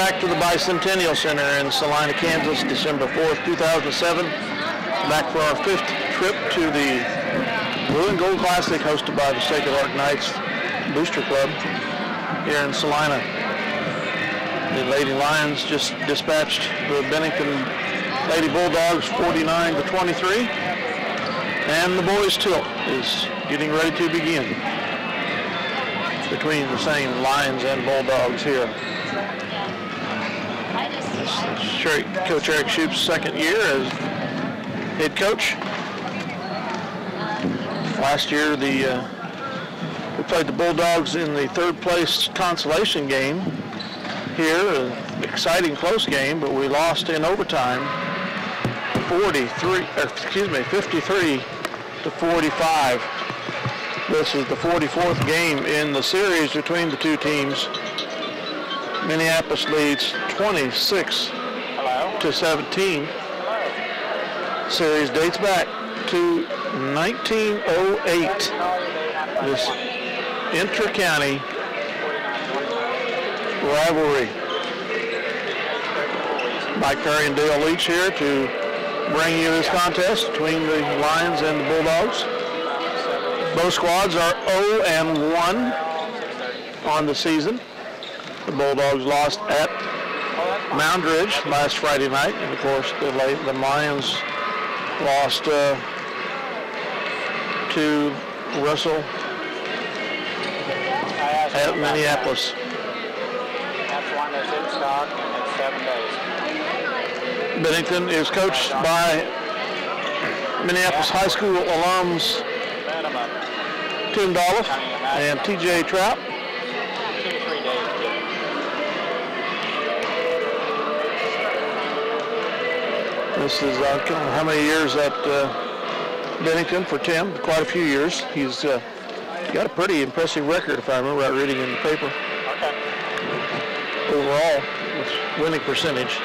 back to the Bicentennial Center in Salina, Kansas, December 4th, 2007. Back for our 5th trip to the Blue and Gold Classic hosted by the Sacred Heart Knights Booster Club here in Salina. The Lady Lions just dispatched the Bennington Lady Bulldogs 49-23. And the boys' tilt is getting ready to begin between the same Lions and Bulldogs here. This is Coach Eric Shoup's second year as head coach. Last year we played the Bulldogs in the third place consolation game here, an exciting close game, but we lost in overtime 53-45. This is the 44th game in the series between the two teams. Minneapolis leads 26-17. Series dates back to 1908. This inter-county rivalry. Mike Perry and Dale Leach here to bring you this contest between the Lions and the Bulldogs. Both squads are 0-1 on the season. The Bulldogs lost at Moundridge last Friday night, and of course the Lions lost to Russell at Minneapolis. That's one that's in stock, and it's 7 days. Bennington is coached by Minneapolis High School alums Tim Dolph and TJ Trout. 2 to 3 days. This is how many years at Bennington for Tim? Quite a few years. He's got a pretty impressive record, if I remember right reading in the paper. Okay. Overall, winning percentage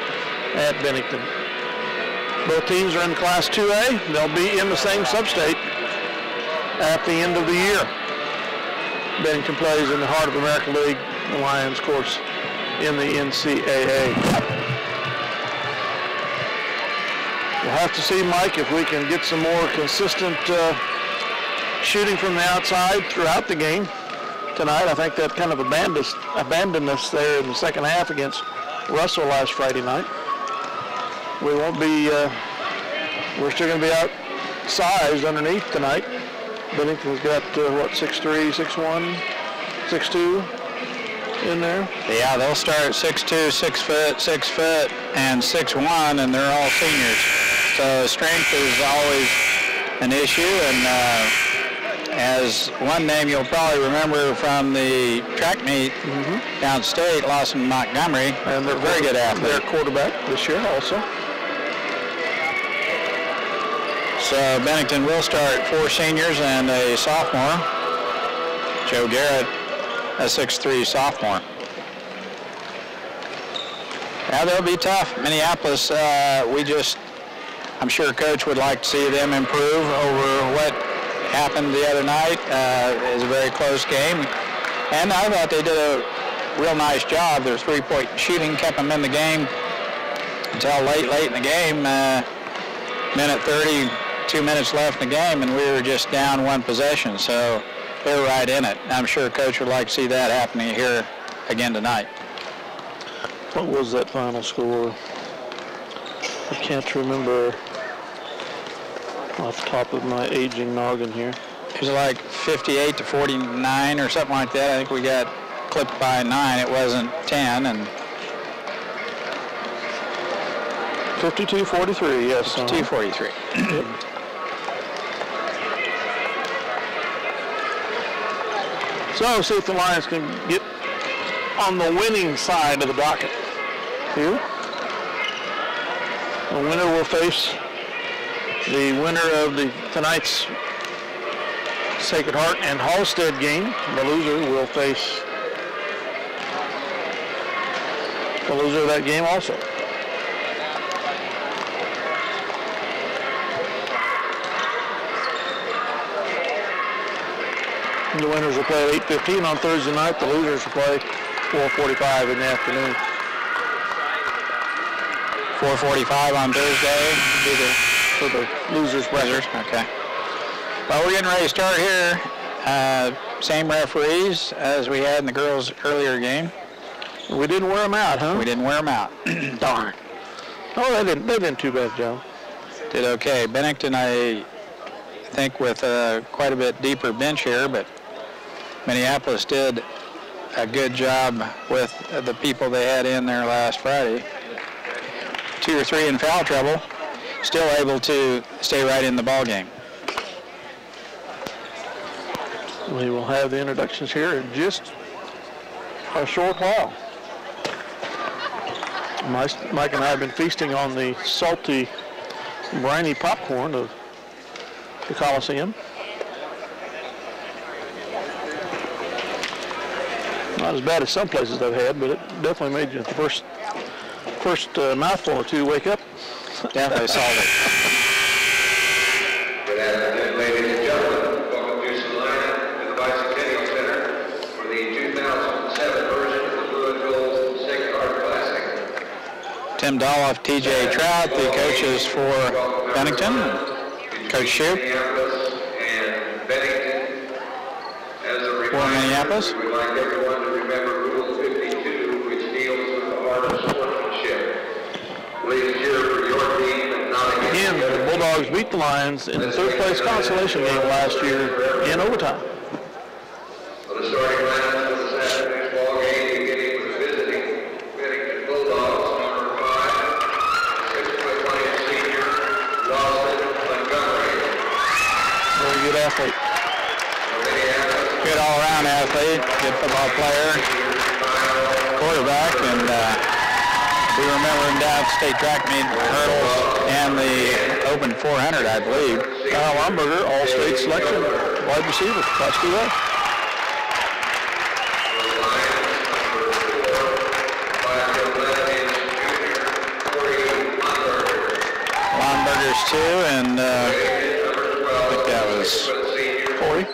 at Bennington. Both teams are in Class 2A. They'll be in the same substate at the end of the year. Bennington plays in the Heart of America League. The Lions, of course, in the NCAA. We'll have to see, Mike, if we can get some more consistent shooting from the outside throughout the game tonight. I think that kind of abandoned us there in the second half against Russell last Friday night. We won't be, we're still going to be outsized underneath tonight. Bennington's got, 6'3", 6'1", 6'2", in there. Yeah, they'll start 6'2", 6 foot, and 6'1", and they're all seniors. So strength is always an issue, and as one name you'll probably remember from the track meet downstate, Lawson Montgomery, and they're very good athlete. Their quarterback this year also. So Bennington will start 4 seniors and a sophomore. Joe Garrett, a 6'3" sophomore. Yeah, they'll be tough. Minneapolis, I'm sure Coach would like to see them improve over what happened the other night. It was a very close game. And I thought they did a real nice job. Their 3-point shooting kept them in the game until late in the game. Minute 30, 2 minutes left in the game, and we were just down 1 possession. So they were right in it. I'm sure Coach would like to see that happening here again tonight. What was that final score? I can't remember off the top of my aging noggin here. It was like 58-49 or something like that. I think we got clipped by 9. It wasn't 10. And 52-43, yes. 52-43. So see if the Lions can get on the winning side of the docket here. The winner will face the winner of tonight's Sacred Heart and Halstead game. The loser will face the loser of that game also. The winners will play at 8:15 on Thursday night. The losers will play 4:45 in the afternoon. 4:45 on Thursday. For the losers bracket. Okay. Well, we're getting ready to start here. Same referees as we had in the girls' earlier game. We didn't wear them out, huh? We didn't wear them out. Darn. Oh, they didn't too bad, Joe. Did okay. Bennington, I think, with quite a bit deeper bench here, but Minneapolis did a good job with the people they had in there last Friday. 2 or 3 in foul trouble, still able to stay right in the ball game. We will have the introductions here in just a short while. Mike and I have been feasting on the salty, briny popcorn of the Coliseum. Not as bad as some places I've had, but it definitely made you the first mouthful or two wake up. Definitely salty. Good afternoon, ladies and gentlemen. Welcome to Salina to the Bicentennial Center for the 2007 version of the Blue and Gold Sacred Heart Classic. Tim Dolph, TJ Trout, the coaches for Bennington. Coach Shoup Minneapolis and Bennington. As a for reminder, Minneapolis. we would like everyone to remember Rule 52, which deals with the art of sportsmanship. Please cheer for your team and not against Again, the Bulldogs beat the Lions in the third-place consolation game last year in overtime. For the starting lineup for this afternoon's ball game, beginning with the visiting Bennington Bulldogs, number 5, 6'1" senior, Lawson Montgomery. Very good athlete. For Minneapolis, Good all-around athlete, good football player, quarterback, and we remember him down at state track meet, hurdles, and the open 400, I believe. Kyle Lomberger, all-state selection, wide receiver, Class 2A. Lomberger's 2, and I think that was Corey.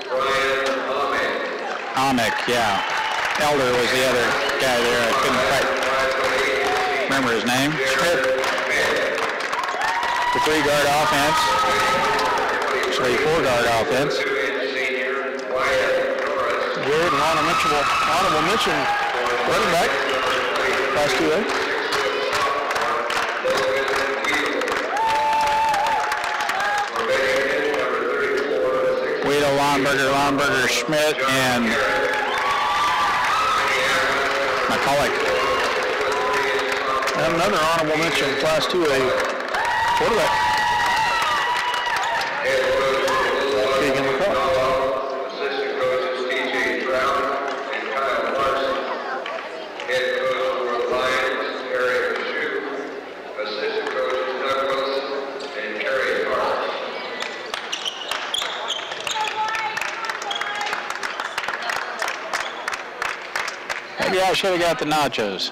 Amick, yeah. Elder was the other guy there. I couldn't quite remember his name. Schmidt. The 3-guard offense. Actually, 4-guard offense. Jared, an honorable mention running back, Class 2A. Guido Lomberger, Schmidt, and McCulloch. And another honorable mention, Class 2A quarterback, Keegan McCulloch. Assistant coaches TJ Trout and Kyle Larson. Head coach for the Lions, Eric Shoup. Assistant coaches Douglas and Kerry Hart. Maybe I should have got the nachos.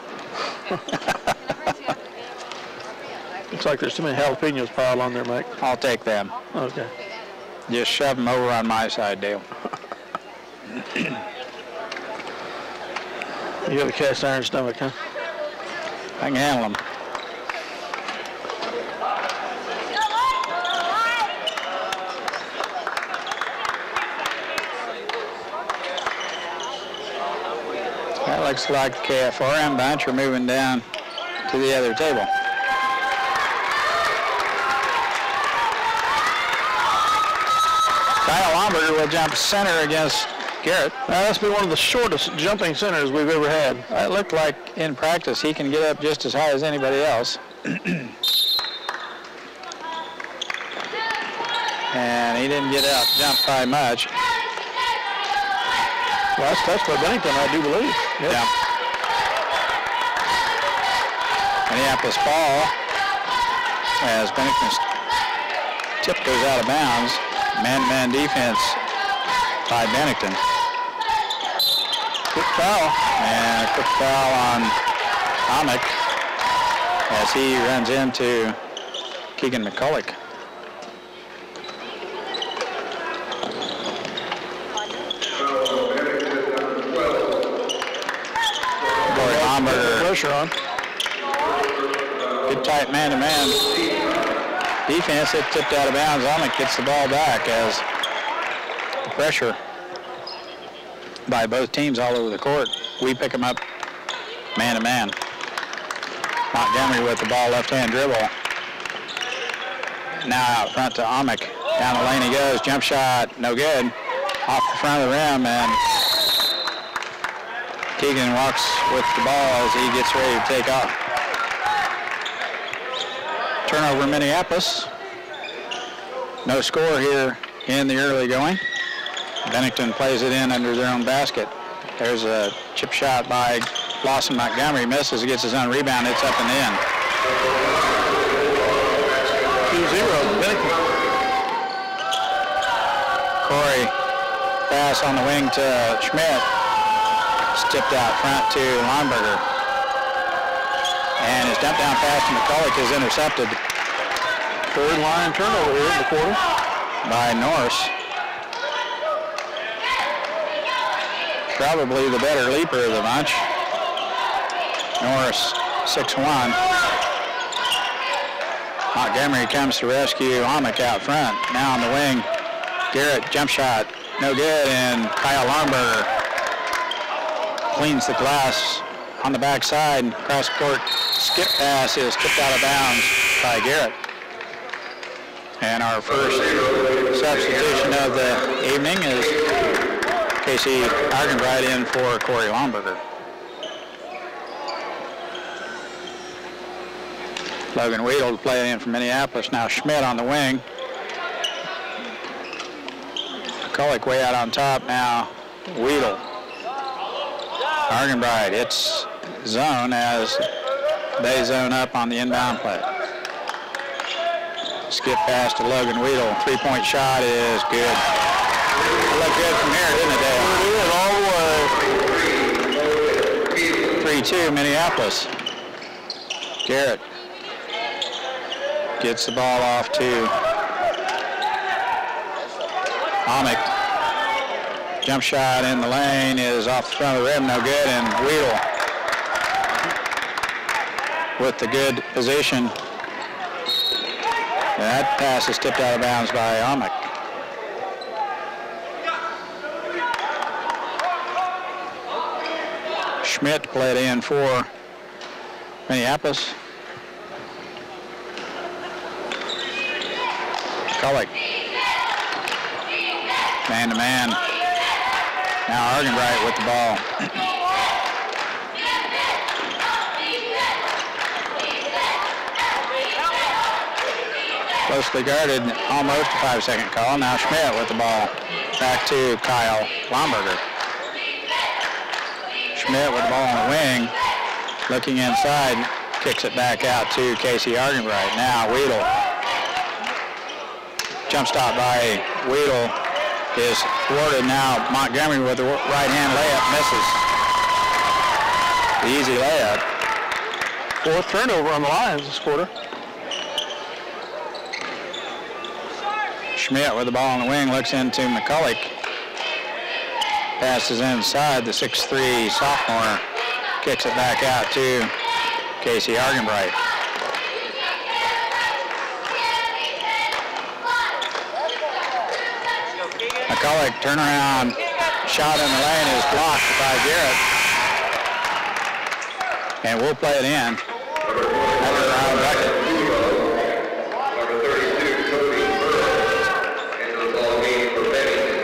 Looks like there's too many jalapenos piled on there, Mike. I'll take them. Okay. Just shove them over on my side, Dale. You have a cast iron stomach, huh? I can handle them. That looks like the KFRM bunch are moving down to the other table. Kyle Lomberger will jump center against Garrett. That's been one of the shortest jumping centers we've ever had. It looked like in practice he can get up just as high as anybody else. And he didn't get up, jump by much. Last touch by Bennington, I do believe. Yep. Yeah. Minneapolis ball as Bennington's tip goes out of bounds. Man-to-man defense by Bennington. Quick foul. And a quick foul on Amick as he runs into Keegan McCulloch. Pressure on. Good tight man-to-man defense. It tipped out of bounds. Amick gets the ball back as the pressure by both teams all over the court. We pick them up man-to-man. Montgomery with the ball, left-hand dribble. Now out front to Amick. Down the lane he goes. Jump shot, no good. Off the front of the rim, and Keegan walks with the ball as he gets ready to take off. Turnover Minneapolis. No score here in the early going. Bennington plays it in under their own basket. There's a chip shot by Lawson Montgomery. Misses, gets his own rebound. It's up and in. 2-0 Bennington. Corey, pass on the wing to Schmidt. Tipped out front to Lomberger. And his dump down pass to McCulloch is intercepted. Third line turnover here in the quarter. By Norris. Probably the better leaper of the bunch. Norris, 6'1". Montgomery comes to rescue Amick out front. Now on the wing. Garrett, jump shot, no good, and Kyle Lomberger cleans the glass on the backside. Cross court skip pass is tipped out of bounds by Garrett. And our first substitution of the evening is Casey Argenbright in for Corey Lomberger. Logan Weedle to play it in from Minneapolis. Now Schmidt on the wing. McCulloch way out on top. Now Weedle. Argenbright, it's zone as they zone up on the inbound play. Skip pass to Logan Weedle. Three-point shot is good. It looked good from here, didn't it, Dale? It did, all the way. 3-2 Minneapolis. Garrett gets the ball off to Amick. Jump shot in the lane is off the front of the rim, no good, and Weedle with the good position. That pass is tipped out of bounds by Amick. Schmidt played in for Minneapolis. McCulloch. Man-to-man. Now Argenbright with the ball. Closely guarded, almost a 5-second call. Now Schmidt with the ball. Back to Kyle Lomberger. Schmidt with the ball on the wing. Looking inside, kicks it back out to Casey Argenbright. Now Weedle. Jump stop by Weedle is thwarted. Now Montgomery with the right-hand layup misses. The easy layup. Fourth turnover on the Lions this quarter. Schmidt with the ball on the wing looks into McCulloch. Passes inside. The 6'3" sophomore kicks it back out to Casey Argenbright. McCulloch turnaround shot in the lane is blocked by Garrett. And we'll play it in. Another round bucket. Number 32, Cody Burrows, into the ball game for Bennington.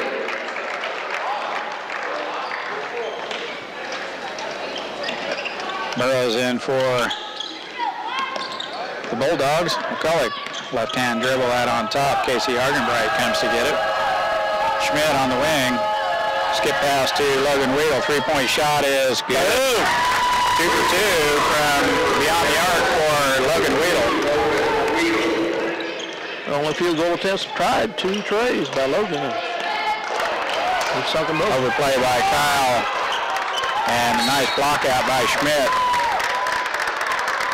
Burrows in for the Bulldogs. McCulloch, left-hand dribble out on top. Casey Argenbright comes to get it. Schmidt on the wing. Skip pass to Logan Weedle. Three-point shot is good. 2 for 2 from beyond the arc for Logan Weedle. The only field goal attempts tried. 2 trays by Logan. And sunk them both. Overplay by Kyle. And a nice block out by Schmidt.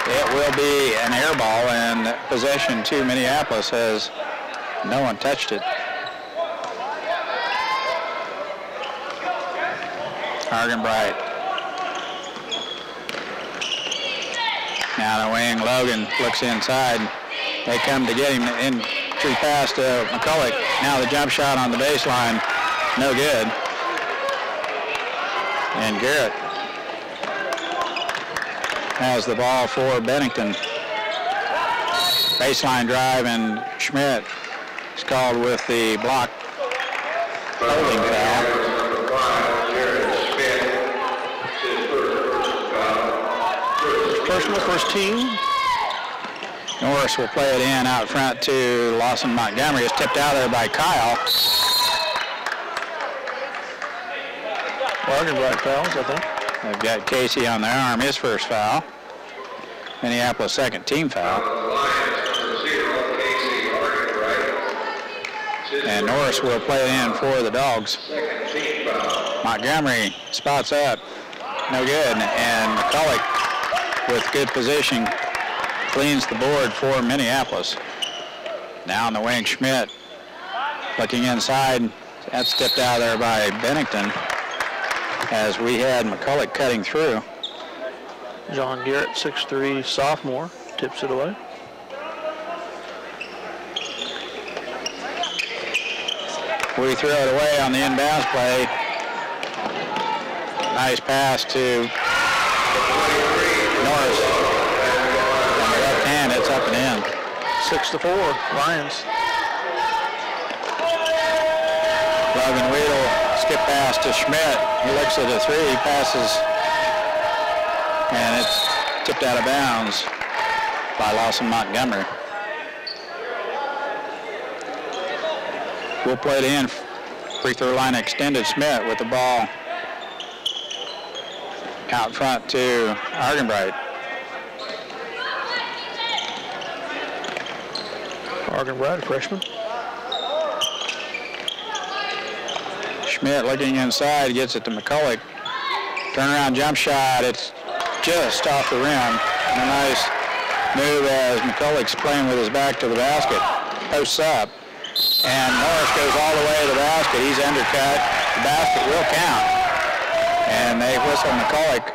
It will be an air ball and possession to Minneapolis as no one touched it. Argenbright. Now the wing, Logan looks inside. They come to get him. Entry pass to McCulloch. Now the jump shot on the baseline. No good. And Garrett has the ball for Bennington. Baseline drive, and Schmidt is called with the block holding foul. Personal, first team. Norris will play it in out front to Lawson Montgomery. It's tipped out there by Kyle. Argenbright fouls, I think. They've got Casey on their arm, his first foul. Minneapolis second team foul. And Norris will play it in for the Dogs. Montgomery spots up. No good. And McCulloch with good position cleans the board for Minneapolis. Now on the wing, Schmidt looking inside. That's tipped out there by Bennington as we had McCulloch cutting through. John Garrett, 6'3", sophomore, tips it away. We throw it away on the inbounds play. Nice pass to Norris. On the left hand, it's up and in. 6-4, Lions. Logan Weedle, skip pass to Schmidt. He looks at a three, he passes, and it's tipped out of bounds by Lawson Montgomery. We'll play it in. Free throw line extended. Schmidt with the ball out front to Argenbright. Argenbright, a freshman. Schmidt looking inside, gets it to McCulloch. Turnaround jump shot. It's just off the rim. And a nice move as McCulloch's playing with his back to the basket. Posts up. And Norris goes all the way to the basket. He's undercut. The basket will count. And they whistle McCulloch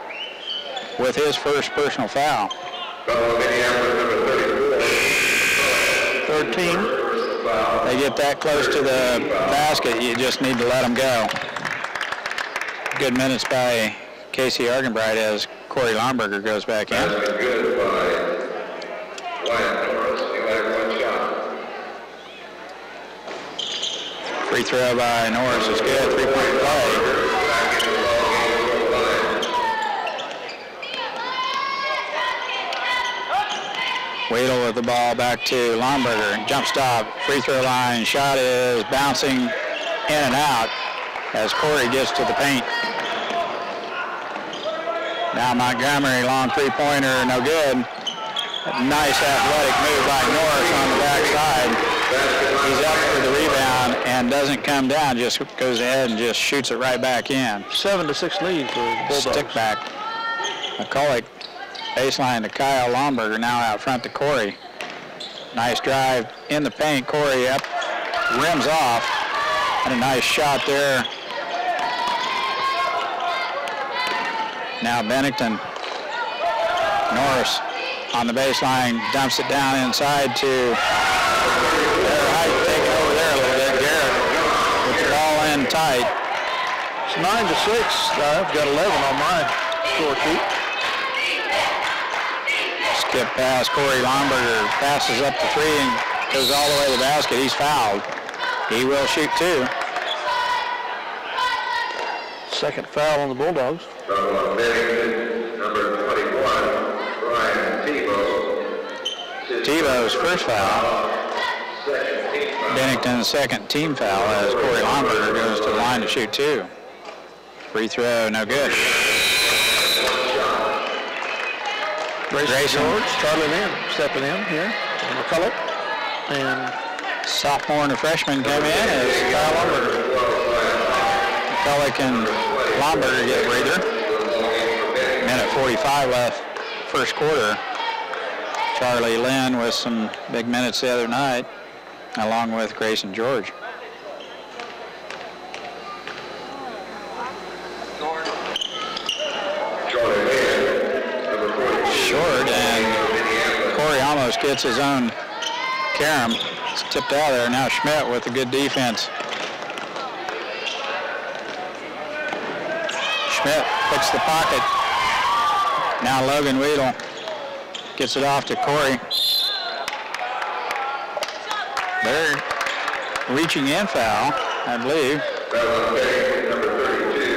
with his first personal foul. Third team. They get that close to the basket, you just need to let them go. Good minutes by Casey Argenbright as Corey Lomberger goes back in. Good by Wyatt Norris. He had one shot. Free throw by Norris is good. 3-point play. Weedle with the ball back to Lomberger. Jump stop, free throw line. Shot is bouncing in and out as Corey gets to the paint. Now Montgomery, long three-pointer, no good. Nice athletic move by Norris on the backside. He's up for the rebound and doesn't come down, just goes ahead and just shoots it right back in. 7-6 lead for the Bulldogs. Stick back. McCulloch baseline to Kyle Lomberger, now out front to Corey. Nice drive in the paint. Corey up, rims off. And a nice shot there. Now Bennington. Norris on the baseline, dumps it down inside to taking over there a little bit. Garrett with the ball in tight. It's 9-6. I've got 11 on my score sheet. Skip pass, Corey Lomberger passes up the three and goes all the way to the basket. He's fouled. He will shoot two. Second foul on the Bulldogs. From Bennington, number 21, Brian Tebow. Tebow's first foul. Bennington's second team foul as Corey Lomberger goes to the line to shoot two. Free throw, no good. Grayson George, Charlie Lynn stepping in here. And McCulloch. And sophomore and a freshman come in as Kyle Lomberger. McCulloch and Lomberger get a breather. Minute 45 left, first quarter. Charlie Lynn with some big minutes the other night, along with Grayson George. Short, and almost gets his own carom. It's tipped out there. Now Schmidt with a good defense. Schmidt picks the pocket. Now Logan Weedle gets it off to Corey. They're reaching in foul, I believe. Number 32,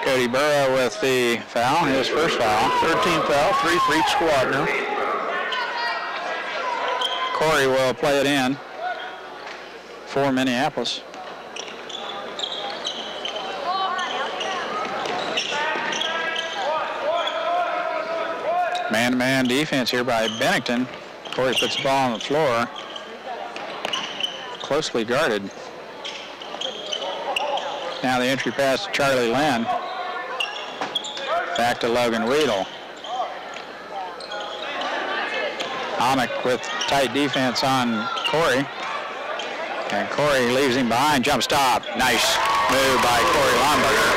Cody Burrow with the foul, his first foul. 13 foul, 3 for each squad now. Corey will play it in for Minneapolis. Man-to-man defense here by Bennington. Corey puts the ball on the floor. Closely guarded. Now the entry pass to Charlie Lynn. Back to Logan Weedle. Amick with tight defense on Corey. And Corey leaves him behind. Jump stop. Nice move by Corey Lomberger.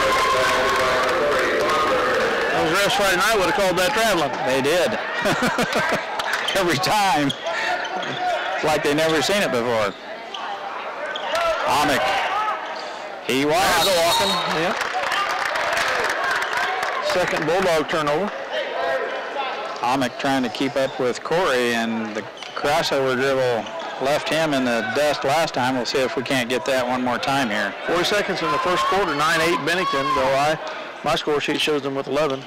Those refs Friday night would have called that traveling. They did. Every time. It's like they never seen it before. Amick. He was walking. Yeah. Second Bulldog turnover. Amick trying to keep up with Corey, and the crossover dribble left him in the dust last time. We'll see if we can't get that one more time here. 40 seconds in the first quarter, 9-8 Bennington, though my score sheet shows them with 11.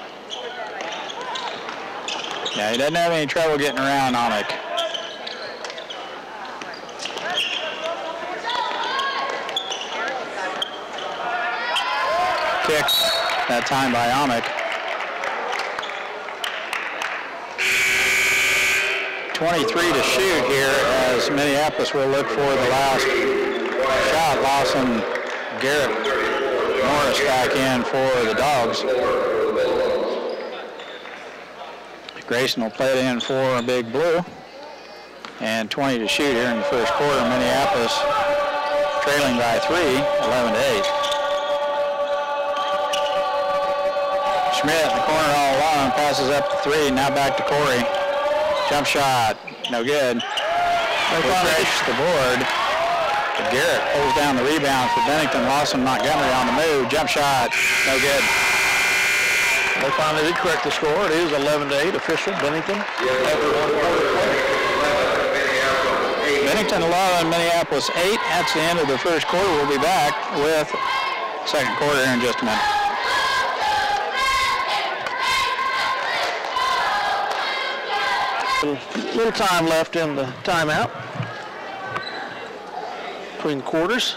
Yeah, he doesn't have any trouble getting around Amick. Kick that time by Amick. 23 to shoot here as Minneapolis will look for the last shot. Lawson, Garrett, Morris back in for the Dogs. Grayson will play it in for Big Blue. And 20 to shoot here in the first quarter. Minneapolis trailing by 3, 11-8. Schmidt in the corner all alone, passes up to 3, now back to Corey. Jump shot, no good. They stretch the board. Garrett pulls down the rebound for Bennington. Lawson Montgomery on the move. Jump shot, no good. They finally did correct the score. It is 11-8 official. Bennington. Bennington 11, Minneapolis 8. That's the end of the first quarter. We'll be back with second quarter here in just a minute. Little time left in the timeout between quarters.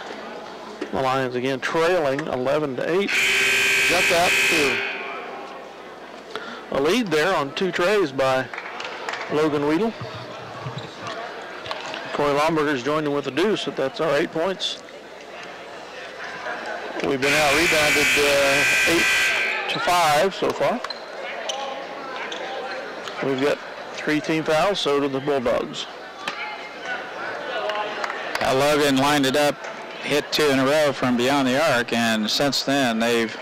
The Lions again trailing 11-8. Jumped out to a lead there on 2 trays by Logan Weedle. Corey Lomberger's joined him with a deuce, but that's our 8 points. We've been out rebounded 8-5 so far. We've got 3 team fouls, so do the Bulldogs. Logan lined it up, hit 2 in a row from beyond the arc, and since then they've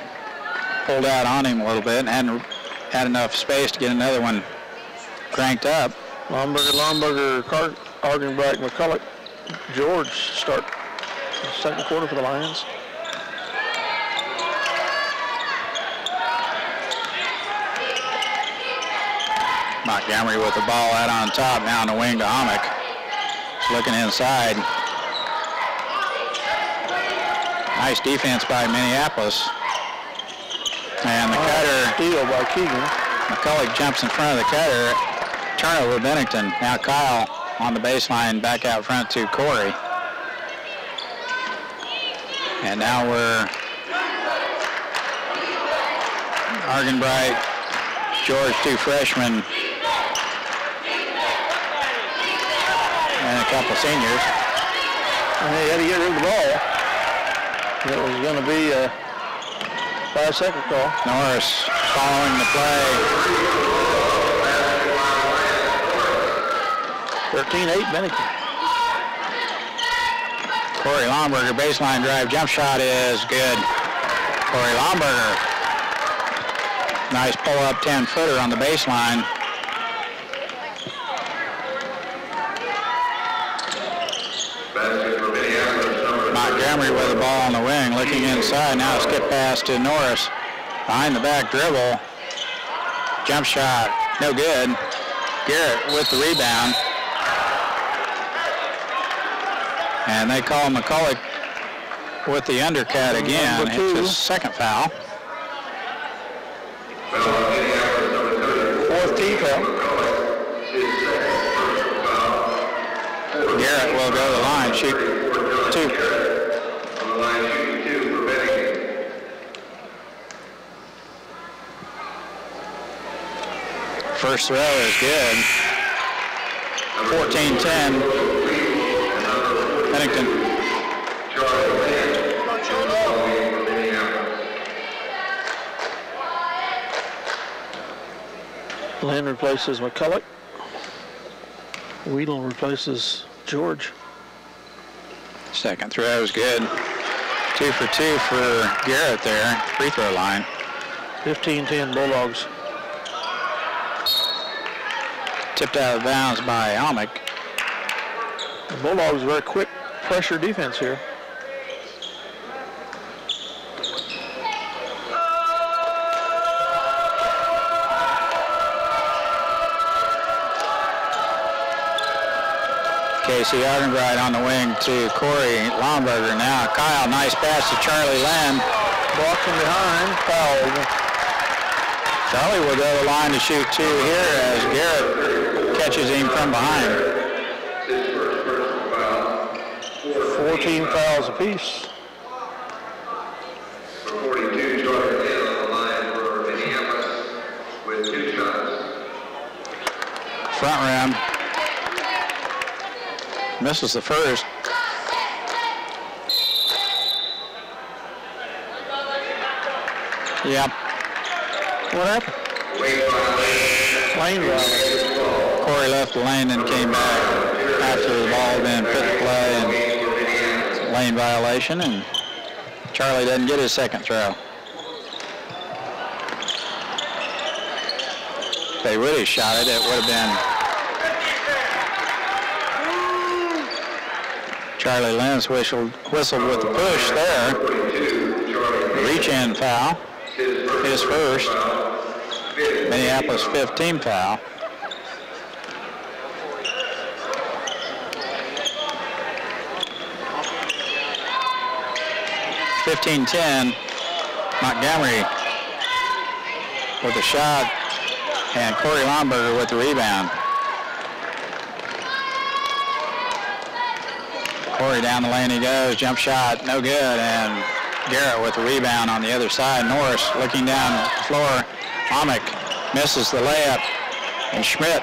pulled out on him a little bit and hadn't had enough space to get another one cranked up. Lomberger, Argenbright, McCulloch, George start the second quarter for the Lions. Montgomery with the ball out on top, now on the wing to Amick. Looking inside. Nice defense by Minneapolis. And the cutter. Steal by Keegan. McCulloch jumps in front of the cutter. Turnover Bennington. Now Kyle on the baseline, back out front to Corey. And now we're Argenbright, George, 2 freshmen, and a couple seniors. And they had to get rid of the ball. It was going to be a 5-second call. Norris following the play. 13-8 Bennington. Corey Lomberger, baseline drive, jump shot is good. Corey Lomberger. Nice pull-up 10-footer on the baseline. Montgomery with the ball on the wing, looking inside. Now skip pass to Norris. Behind the back dribble. Jump shot, no good. Garrett with the rebound. And they call McCulloch with the undercut again. It's his second foul. Fourth team foul. Garrett will go to the line, shoot 2. First throw is good. 14-10. Bennington. Lynn replaces McCulloch. Weedle replaces George. Second throw is good. 2 for 2 for Garrett there. Free throw line. 15-10 Bulldogs. Tipped out of bounds by Amick. The Bulldogs very quick pressure defense here. Casey Ardenbright on the wing to Corey Lomberger now. Kyle, nice pass to Charlie Lynn. Blocked from behind, fouled. Charlie will go to the line to shoot 2 here as Garrett catches him from behind. 14 fouls apiece. For 42, Charlie Lynn on the line for Minneapolis with 2 shots. Front rim. Misses the first. Yep. What happened? Lane violation. Corey left the lane and came back after the ball had been put in play, and lane violation, and Charlie doesn't get his second throw. If they would have shot it, it would have been Charlie Lenz whistled with the push there. Reach-in foul. His first. Minneapolis 15 foul. (15-10). Montgomery with the shot, and Corey Lomberger with the rebound. Corey down the lane he goes, jump shot, no good, and Garrett with the rebound on the other side. Norris looking down the floor. Amick misses the layup, and Schmidt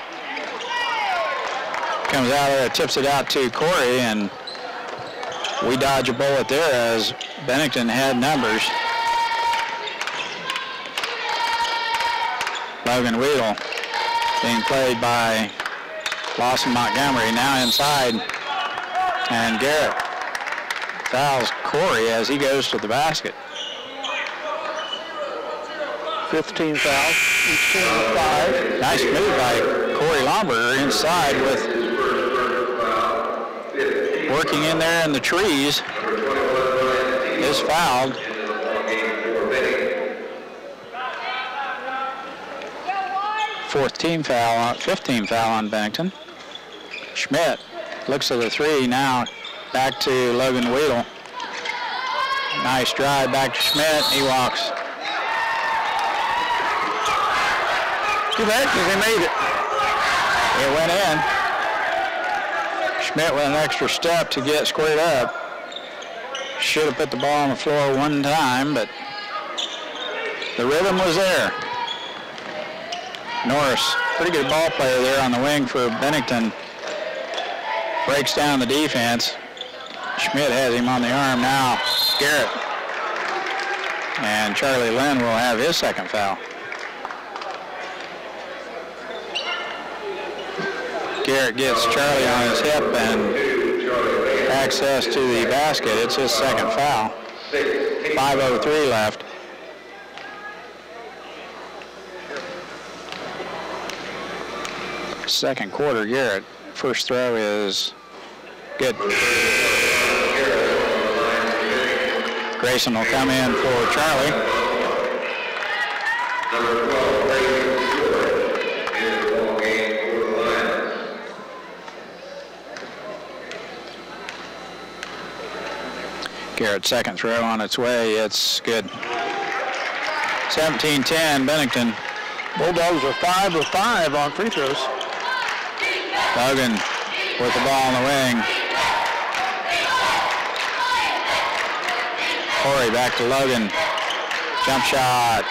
comes out there, tips it out to Corey, and we dodge a bullet there as Bennington had numbers. Logan Weedle being played by Lawson Montgomery, now inside. And Garrett fouls Corey as he goes to the basket. 15 fouls, each team with 5. Nice move by Corey Lomberger inside with working in there in the trees. Is fouled. Fourth team foul, 15 foul on Bennington. Schmidt looks at the 3 now, back to Logan Weedle. Nice drive back to Schmidt. He walks. Too bad because they made it. It went in. Schmidt with an extra step to get squared up. Should have put the ball on the floor one time, but the rhythm was there. Norris, pretty good ball player there on the wing for Bennington. Breaks down the defense. Schmidt has him on the arm now. Garrett. And Charlie Lynn will have his second foul. Garrett gets Charlie on his hip and access to the basket. It's his second foul. 5:03 left. Second quarter, Garrett. First throw is good. Grayson will come in for Charlie. Number 12, Grayson George, in the ball game for the Lions. Garrett's second throw on its way. It's good. 17-10, Bennington. Bulldogs are 5 of 5 on free throws. Logan with the ball in the wing. Corey back to Logan. Jump shot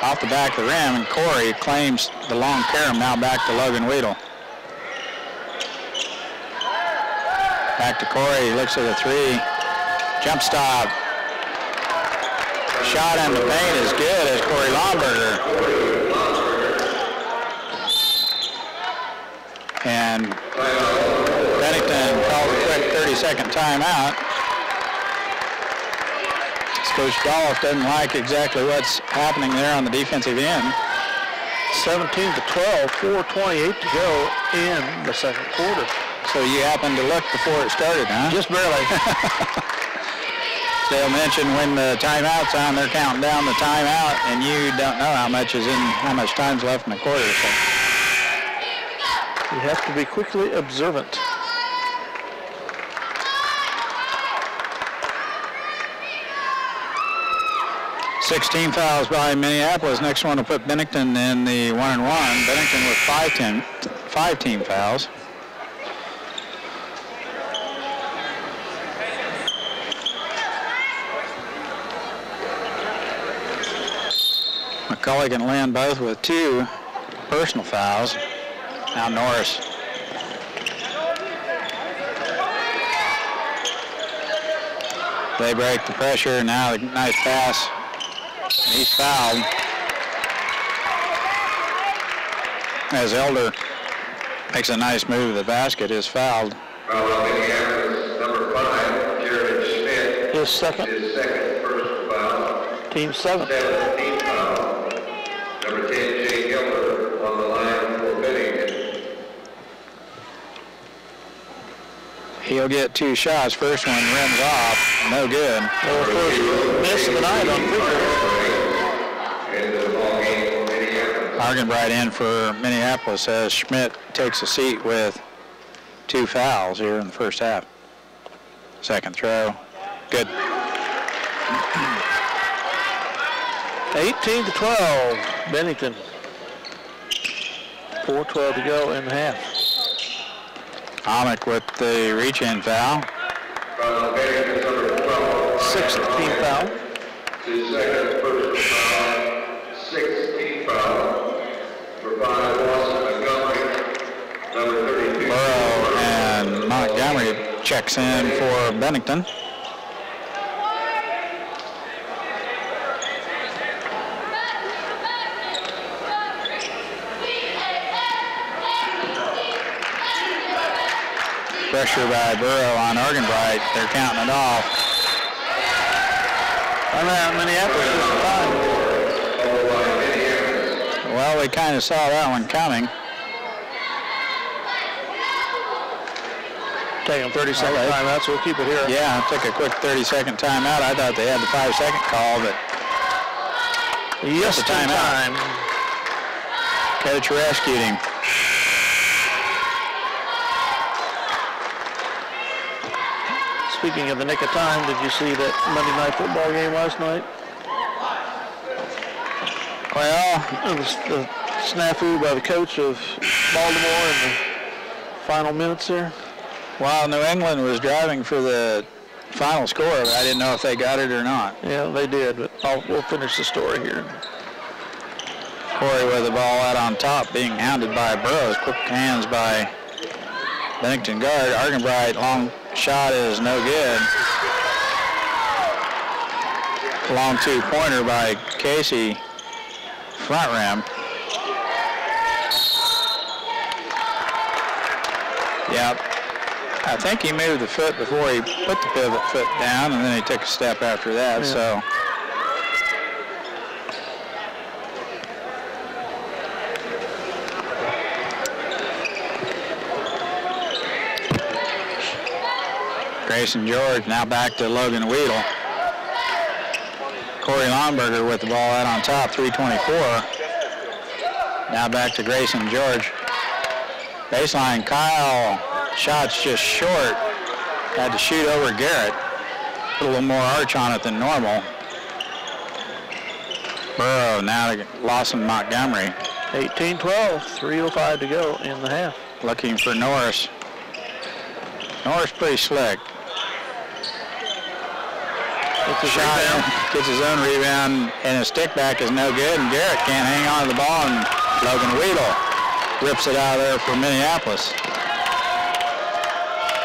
off the back of the rim, and Corey claims the long carom. Now back to Logan Weedle. Back to Corey, looks at the three. Jump stop. Shot in the paint is good as Corey Lomberger. And Bennington calls a quick 30-second timeout. Coach Dolph doesn't like exactly what's happening there on the defensive end. 17-12, 4:28 to go in the second quarter. So you happened to look before it started, huh? Just barely. They'll mention when the timeout's on, they're counting down the timeout, and you don't know how much time's left in the quarter. So you have to be quickly observant. $16 fouls by Minneapolis. Next one will put Bennington in the 1-and-1. Bennington with five team fouls. McCullough and Lynn both with 2 personal fouls. Now Norris. They break the pressure. Now a nice pass. He's fouled. As Elder makes a nice move to the basket, is fouled. Foul on Minneapolis, number 5, Jared Schmidt. His second personal foul. Team 7. 17th foul. Number 10, Jay Gilder on the line for Bennington. He'll get 2 shots. First one rims off. No good. Well, first miss of the night on free throws. Argenbright in for Minneapolis as Schmidt takes a seat with 2 fouls here in the first half. Second throw. Good. 18-12, Bennington. 4:12 to go in the half. Amick with the reach-in foul. Sixth team foul. His second personal foul, 16th foul. For 5, Watson Montgomery, number 32. Burrow and Montgomery checks in for Bennington. Pressure by Burrow on Argenbright. They're counting it off. I'm at Minneapolis this time. Well, we kind of saw that one coming. Taking 30-second timeout, so we'll keep it here. Yeah, took a quick 30-second timeout. I thought they had the 5-second call, but yes, the timeout. Coach rescued him. Speaking of the nick of time, did you see that Monday Night Football game last night? Well, it was the snafu by the coach of Baltimore in the final minutes there. Well, New England was driving for the final score, but I didn't know if they got it or not. Yeah, they did, but we'll finish the story here. Corey with the ball out on top, being hounded by Burrows. Quick hands by Bennington guard. Argenbright, long shot is no good. Long 2-pointer by Casey. Front rim. Yep. I think he moved the foot before he put the pivot foot down, and then he took a step after that. Yeah. So Grayson George now back to Logan Weedle. Corey Lomberger with the ball out on top, 3:24. Now back to Grayson George. Baseline, Kyle, shot's just short. Had to shoot over Garrett. Put a little more arch on it than normal. Burrow now to Lawson Montgomery. 18-12, 3:05 to go in the half. Looking for Norris. Norris pretty slick. Gets his own rebound, and his stick back is no good, and Garrett can't hang on to the ball, and Logan Weedle rips it out of there for Minneapolis.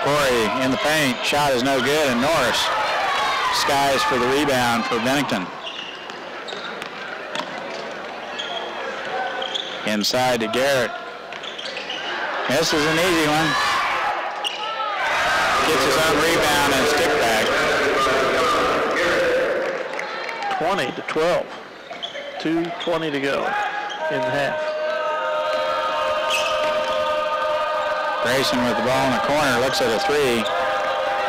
Corey in the paint, shot is no good, and Norris skies for the rebound for Bennington. Inside to Garrett. This is an easy one. Gets his own rebound and stick back. 20-12. 2:20 to go in the half. Grayson with the ball in the corner, looks at a three.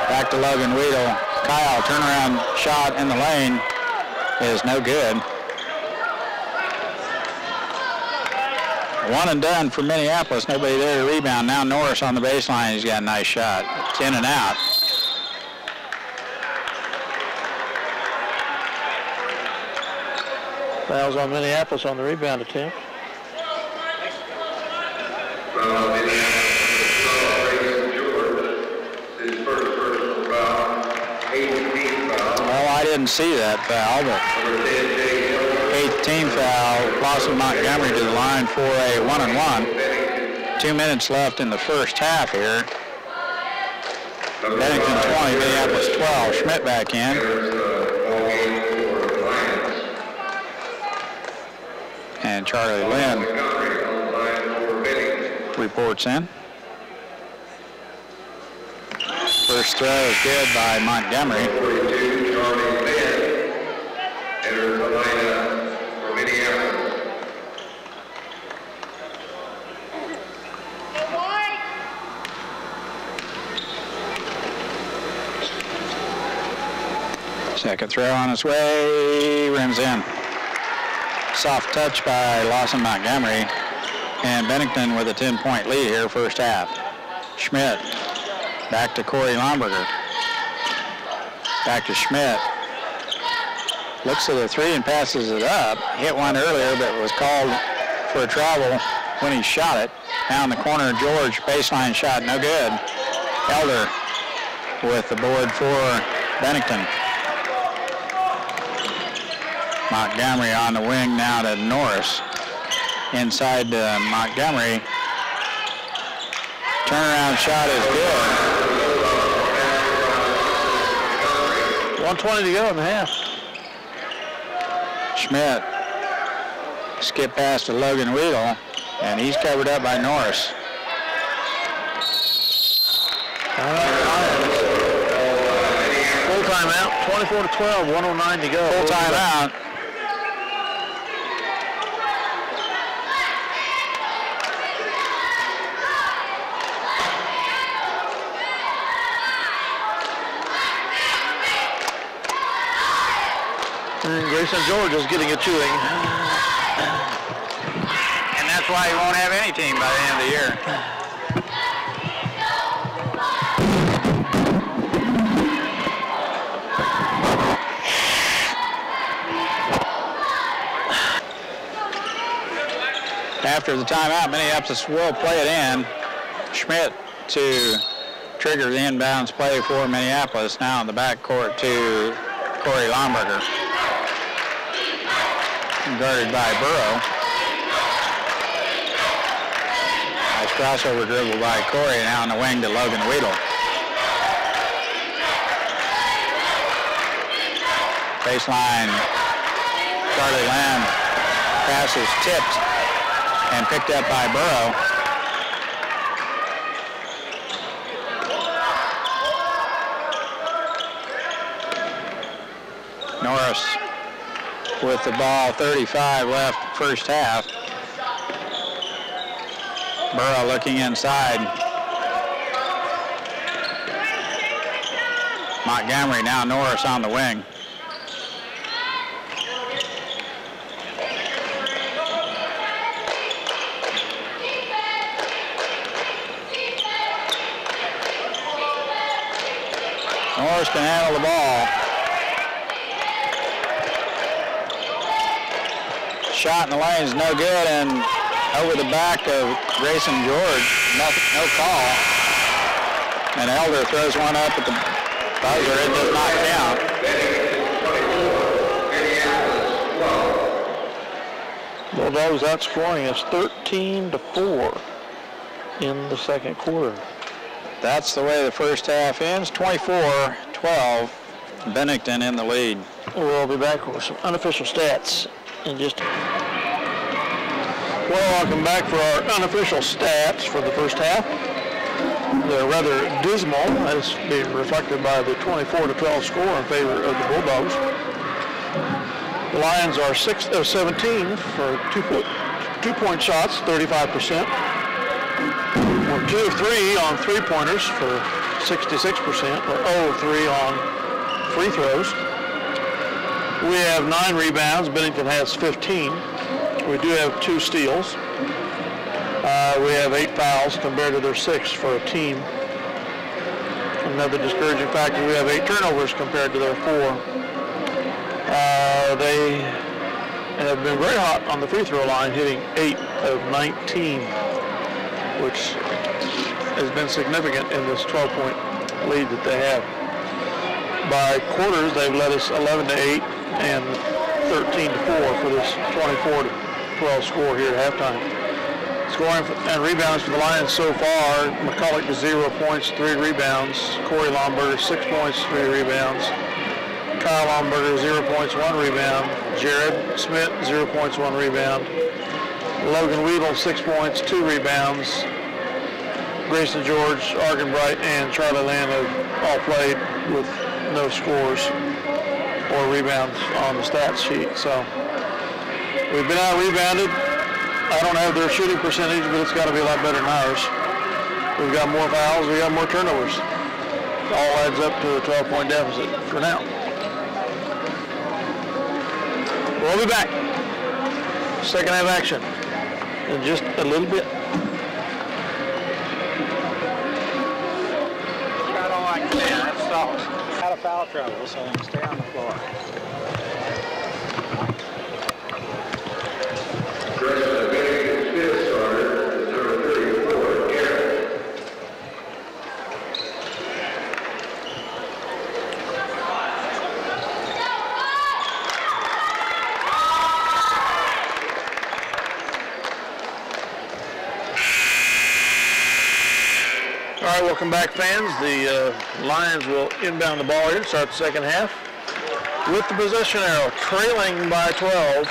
Back to Logan Weedle. Kyle, turnaround shot in the lane is no good. One and done for Minneapolis. Nobody there to rebound. Now Norris on the baseline. He's got a nice shot. It's in and out. Fouls on Minneapolis on the rebound attempt. Well, I didn't see that foul, but 8th team foul. Lawson Montgomery to the line for a 1-and-1. 2 minutes left in the first half here. Bennington 20, Minneapolis 12. Schmidt back in. And Charlie Lynn reports in. First throw is good by Montgomery. 42, Charlie Lynn enters the lineup for Minneapolis. Second throw on its way, rims in. Soft touch by Lawson Montgomery, and Bennington with a 10-point lead here first half. Schmidt back to Corey Lomberger. Back to Schmidt. Looks at the three and passes it up. Hit one earlier, but was called for a travel when he shot it. Now in the corner, George, baseline shot, no good. Elder with the board for Bennington. Montgomery on the wing now to Norris. Inside to Montgomery. Turnaround shot is good. 1:20 to go in the half. Schmidt skip past to Logan Weedle, and he's covered up by Norris. Full timeout, 24-12, 1:09 to go. Full timeout. And Grayson George is getting a chewing. And that's why he won't have any team by the end of the year. After the timeout, Minneapolis will play it in. Schmidt to trigger the inbounds play for Minneapolis. Now in the backcourt to Corey Lomberger. Guarded by Burrow. Nice crossover dribble by Corey, now on the wing to Logan Weedle. Baseline, Charlie Lamb. Pass is tipped and picked up by Burrow. Norris with the ball, 35 left first half. Burrow looking inside. Montgomery, now Norris on the wing. Norris can handle the ball. Shot in the lane is no good, and over the back of Grayson George, no call. And Elder throws one up at the buzzer. It does not count. Bulldogs outscoring us 13-4 in the second quarter. That's the way the first half ends. 24-12, Bennington in the lead. We'll be back with some unofficial stats in just a minute. Well, welcome back for our unofficial stats for the first half. They're rather dismal, as being reflected by the 24-12 score in favor of the Bulldogs. The Lions are 6 of 17 for two-point shots, 35%. We're 2 of 3 on three-pointers for 66%. We're 0 of 3 on free throws. We have 9 rebounds. Bennington has 15. We do have 2 steals. We have 8 fouls compared to their 6 for a team. Another discouraging factor, we have 8 turnovers compared to their 4. They have been very hot on the free throw line, hitting 8 of 19, which has been significant in this 12-point lead that they have. By quarters, they've led us 11-8 and 13-4 for this 24-12 score here at halftime. Scoring and rebounds for the Lions so far, McCulloch with 0 points, 3 rebounds. Corey Lomberger, 6 points, 3 rebounds. Kyle Lomberger, 0 points, 1 rebound. Jared Smith, 0 points, 1 rebound. Logan Weedle, 6 points, 2 rebounds. Grayson George, Argenbright, and Charlie Land have all played with no scores or rebounds on the stats sheet. So we've been out-rebounded. I don't have their shooting percentage, but it's got to be a lot better than ours. We've got more fouls, we've got more turnovers. It all adds up to a 12-point deficit for now. We'll be back. Second half action in just a little bit. I don't like that. That's all. Out of foul trouble, so stay on the floor. All right, welcome back, fans. The Lions will inbound the ball here to start the second half. With the possession arrow, trailing by 12,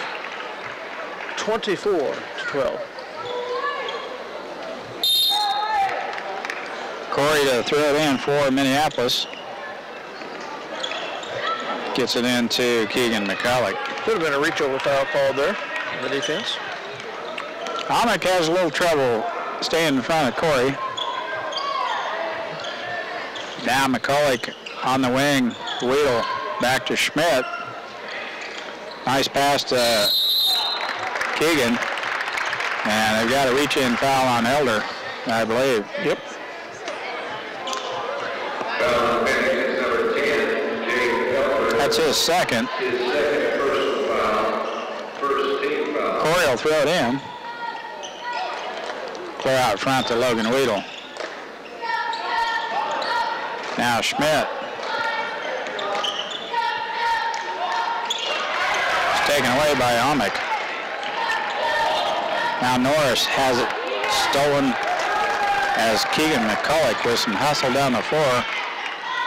24-12. Corey to throw it in for Minneapolis. Gets it into Keegan McCulloch. Could have been a reach-over foul called there in the defense. Amick has a little trouble staying in front of Corey. Now McCulloch on the wing, Wheel back to Schmidt. Nice pass to Keegan. And they've got a reach-in foul on Elder, I believe. Yep. That's his second. His second personal foul, first team foul. Corey will throw it in. Clear out front to Logan Weedle. Now Schmidt. It's taken away by Amick. Now Norris has it stolen as Keegan McCulloch with some hustle down the floor.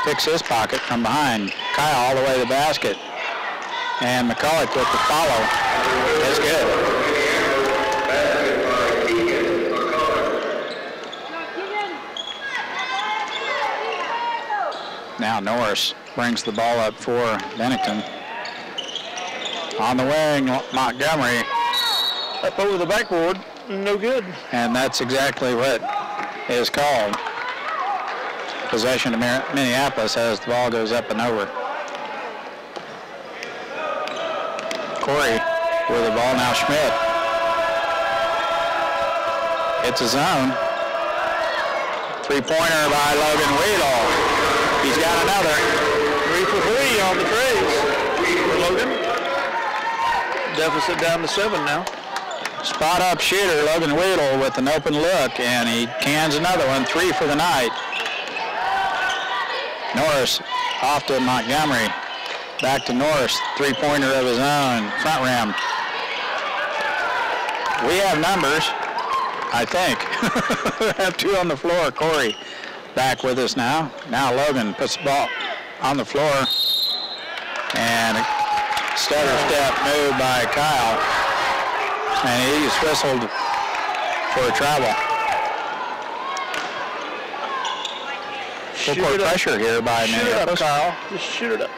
Picks his pocket from behind. Kyle all the way to the basket. And McCulloch with the follow. That's good. Now Norris brings the ball up for Bennington. On the wing, Montgomery. Up over the backboard, no good. And that's exactly what is called. Possession to Minneapolis as the ball goes up and over. Corey with the ball, now Schmidt. It's a zone. Three-pointer by Logan Weedle. He's got another. 3 for 3 on the trays for Logan. Deficit down to 7 now. Spot up shooter, Logan Weedle with an open look, and he cans another one. 3 for the night. Norris off to Montgomery. Back to Norris, three-pointer of his own, front rim. We have numbers, I think. We have 2 on the floor. Corey back with us now. Now Logan puts the ball on the floor. And a stutter step move by Kyle. And he's whistled for a travel. Full court pressure here by Minneapolis. Shoot it up, Kyle. Just shoot it up.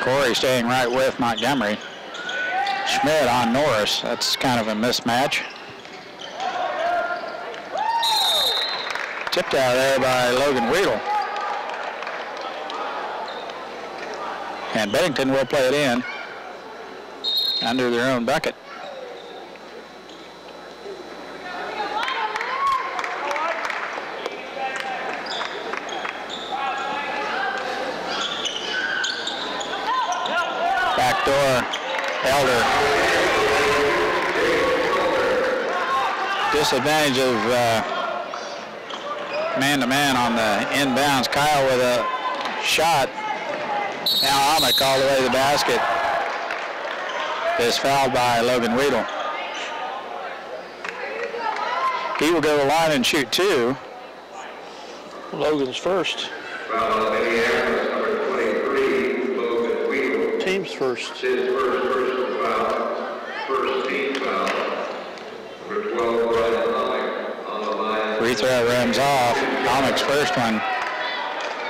Corey staying right with Montgomery. Schmidt on Norris. That's kind of a mismatch. Tipped out there by Logan Weedle. And Bennington will play it in under their own bucket. Backdoor, Elder. Disadvantage of man-to-man on the inbounds. Kyle with a shot. Now Amick all the way to the basket. Is fouled by Logan Weedle. He will go to the line and shoot 2. Logan's first. Team's first. His first foul. First team foul. Number 12, Brian Amick on the line. Free throw rims off. Amick's first one.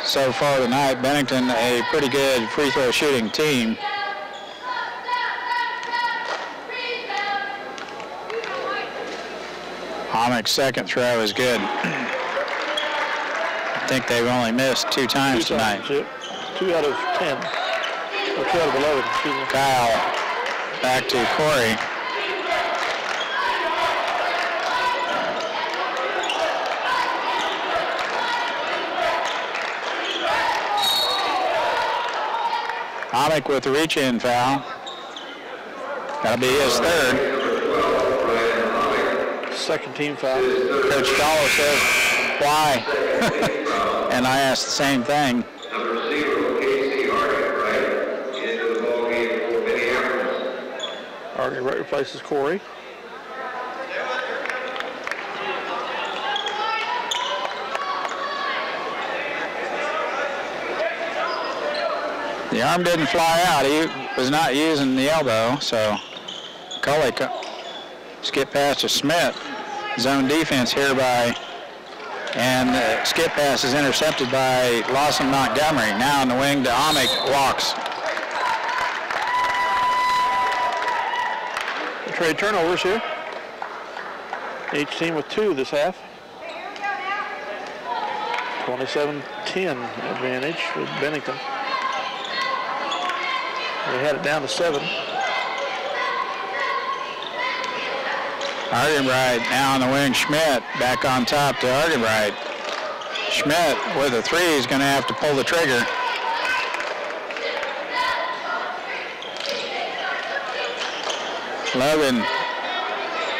So far tonight, Bennington a pretty good free throw shooting team. Amick's second throw is good. I think they've only missed 2 times tonight. 2 out of 10. Or 2 out of 11, excuse me. Kyle back to Corey. Amick with the reach-in foul. That'll be his third. Second team foul. Coach Dollar says, why? And I asked the same thing. Number 0, Casey Arden, right? Into the ball game for Minneapolis. Arden right replaces Corey. The arm didn't fly out. He was not using the elbow, so Cully skip pass to Smith. Zone defense here and the skip pass is intercepted by Lawson Montgomery. Now on the wing to Amick, walks. Trade turnovers here. Each team with 2 this half. 27-10 advantage with Bennington. They had it down to 7. Argenbright now on the wing. Schmidt back on top to Argenbright. Schmidt with a 3 is going to have to pull the trigger. Logan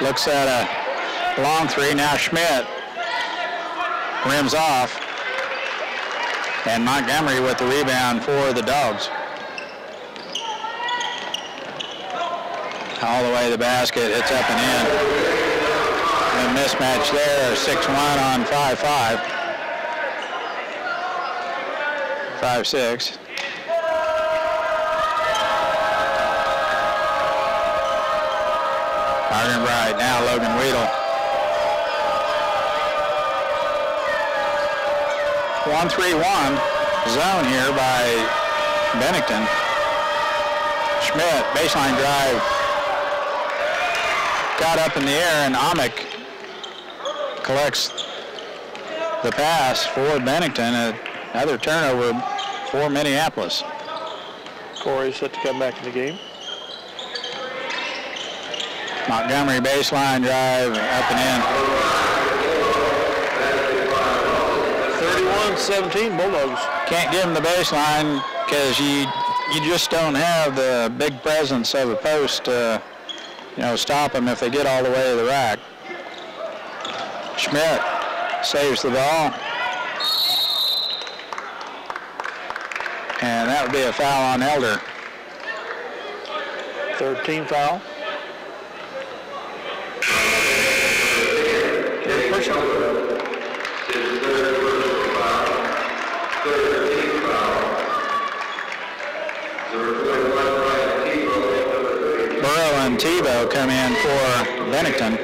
looks at a long 3. Now Schmidt rims off. And Montgomery with the rebound for the Dogs. All the way to the basket, it's up and in. A mismatch there, 6-1 on 5-5. 5-6. Argenbright, now Logan Weedle. 1-3-1 zone here by Bennington. Schmidt, baseline drive. Got up in the air, and Amick collects the pass for Bennington. Another turnover for Minneapolis. Corey set to come back in the game. Montgomery baseline drive up and in. 31-17 Bulldogs. Can't give them the baseline because you just don't have the big presence of a post to, stop them if they get all the way to the rack. Schmidt saves the ball. And that would be a foul on Elder. 3rd team foul. Personal. Burrow and Tebow come in for Bennington.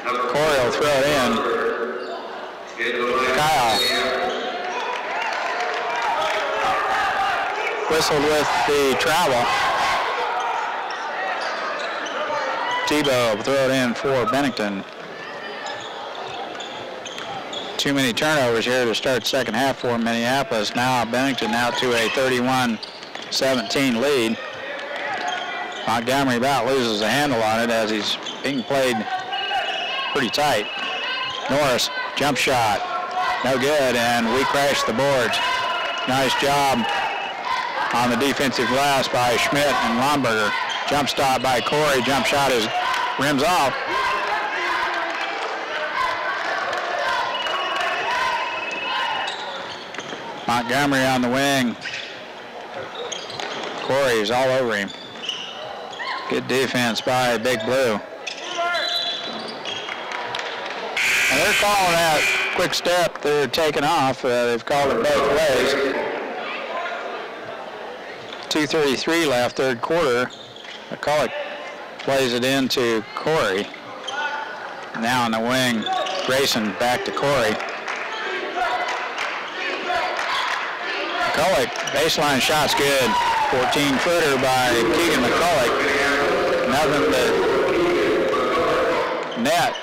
Corey will throw it in. Kyle. Whistled with the travel. Tebow will throw it in for Bennington. Too many turnovers here to start second half for Minneapolis. Now Bennington out to a 31-17 lead. Montgomery about loses a handle on it as he's being played pretty tight. Norris, jump shot, no good, and we crash the boards. Nice job on the defensive glass by Schmidt and Lomberger. Jump stop by Corey, jump shot is rims off. Montgomery on the wing. Corey's all over him. Good defense by Big Blue. And they're calling that quick step. They're taking off. They've called it both ways. 2:33 left, third quarter. McCulloch plays it into Corey. Now on the wing, Grayson back to Corey. McCulloch, baseline shot's good. 14-footer by Keegan McCulloch. Nothing but net.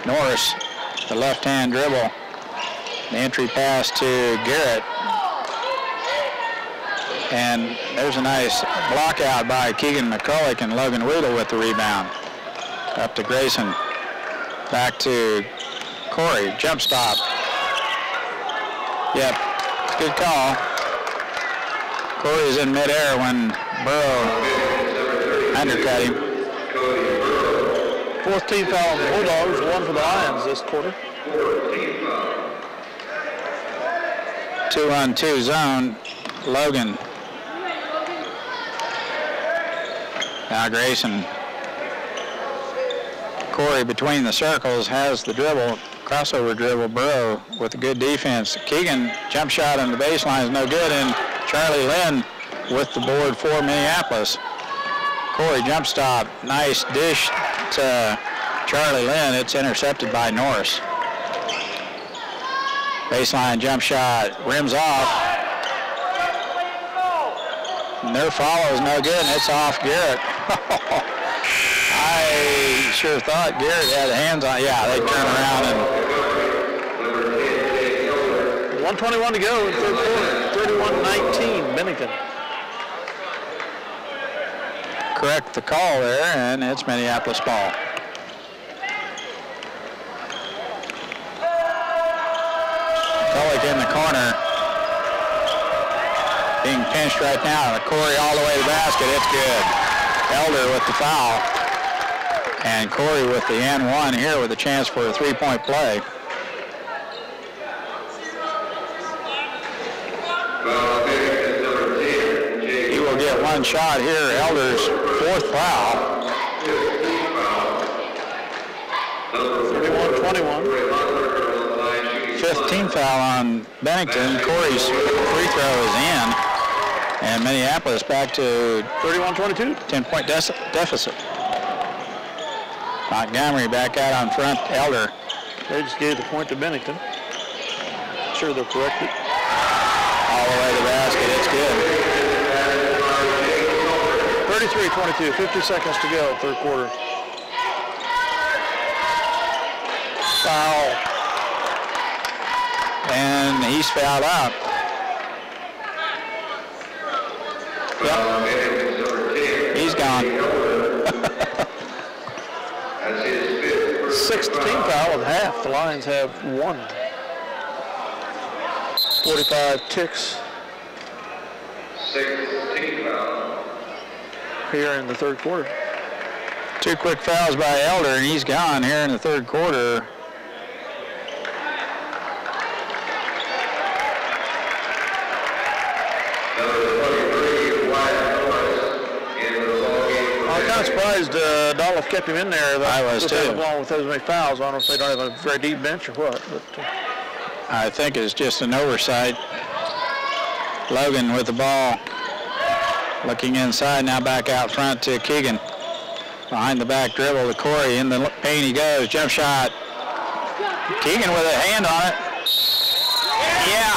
Norris, the left-hand dribble. The entry pass to Garrett. And there's a nice block out by Keegan McCulloch and Logan Weedle with the rebound. Up to Grayson. Back to Corey. Jump stop. Yep. Good call. Corey's in midair when Burrow undercut him. 4th team foul on the Bulldogs, 1 for the Lions this quarter. 2-on-2 zone. Logan. Now Grayson. Corey between the circles has the dribble. Crossover dribble. Burrow with a good defense. Keegan, jump shot on the baseline is no good, and Charlie Lynn with the board for Minneapolis. Corey, jump stop. Nice dish to Charlie Lynn. It's intercepted by Norris. Baseline jump shot. Rims off. And their follow is no good, and it's off Garrett. I sure thought Garrett had hands on. Yeah, they turn around and 1:21 to go in third quarter. 31-19 Bennington. Correct the call there, and it's Minneapolis ball. Gullick in the corner. Being pinched right now. Corey all the way to the basket. It's good. Elder with the foul. And Corey with the N1 here with a chance for a three-point play. He will get one shot here. Elder's 4th foul. 31-21. 15th foul on Bennington. Corey's free throw is in. And Minneapolis back to 31-22. 10-point deficit. Montgomery back out on front. Elder. They just gave the point to Bennington. Sure they'll correct it. All the way to the basket. It's good. 33-22. 50 seconds to go, third quarter. Foul. And he's fouled out. Yep. He's gone. sixth team foul of half. The Lions have 1. 45 ticks. Sixth team foul. Here in the third quarter. 2 quick fouls by Elder, and he's gone here in the third quarter. I'm kind of surprised Dolph kept him in there. I was too. Along with those many fouls. I don't know if they don't have a very deep bench or what. But I think it's just an oversight. Logan with the ball. Looking inside, now back out front to Keegan. Behind the back dribble to Corey. In the paint he goes. Jump shot. Keegan with a hand on it. Yeah.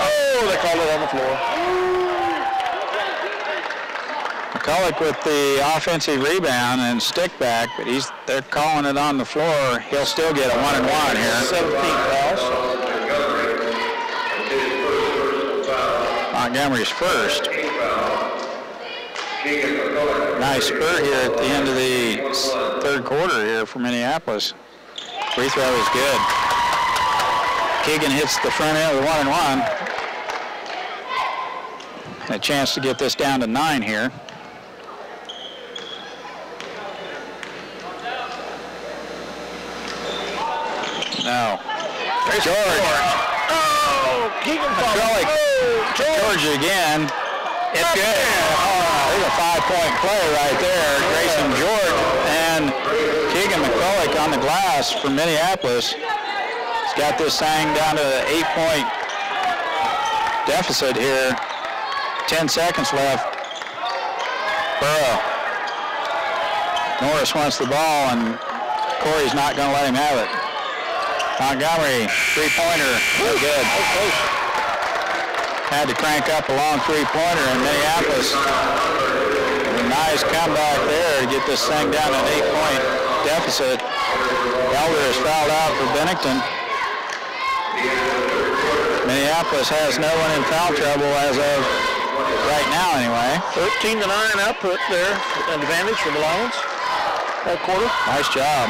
Oh, they called it on the floor. McCulloch with the offensive rebound and stick back, but they're calling it on the floor. He'll still get a 1-and-1 here. 17 fouls. Montgomery's first. Nice spurt here at the end of the third quarter here for Minneapolis. Free throw is good. Keegan hits the front end of the 1-and-1. And a chance to get this down to 9 here. No. George. Oh, Keegan McCulloch. George again. It's good. There's a 5-point play right there. Grayson George and Keegan McCulloch on the glass for Minneapolis. He's got this thing down to an 8-point deficit here. 10 seconds left. Burrow. Norris wants the ball, and Corey's not going to let him have it. Montgomery, three-pointer, no good. Had to crank up a long three-pointer, and Minneapolis with a nice comeback there to get this thing down to an 8-point deficit. Elder is fouled out for Bennington. Minneapolis has no one in foul trouble as of right now anyway. 13-9 output there, an advantage for the Lions. That quarter. Nice job.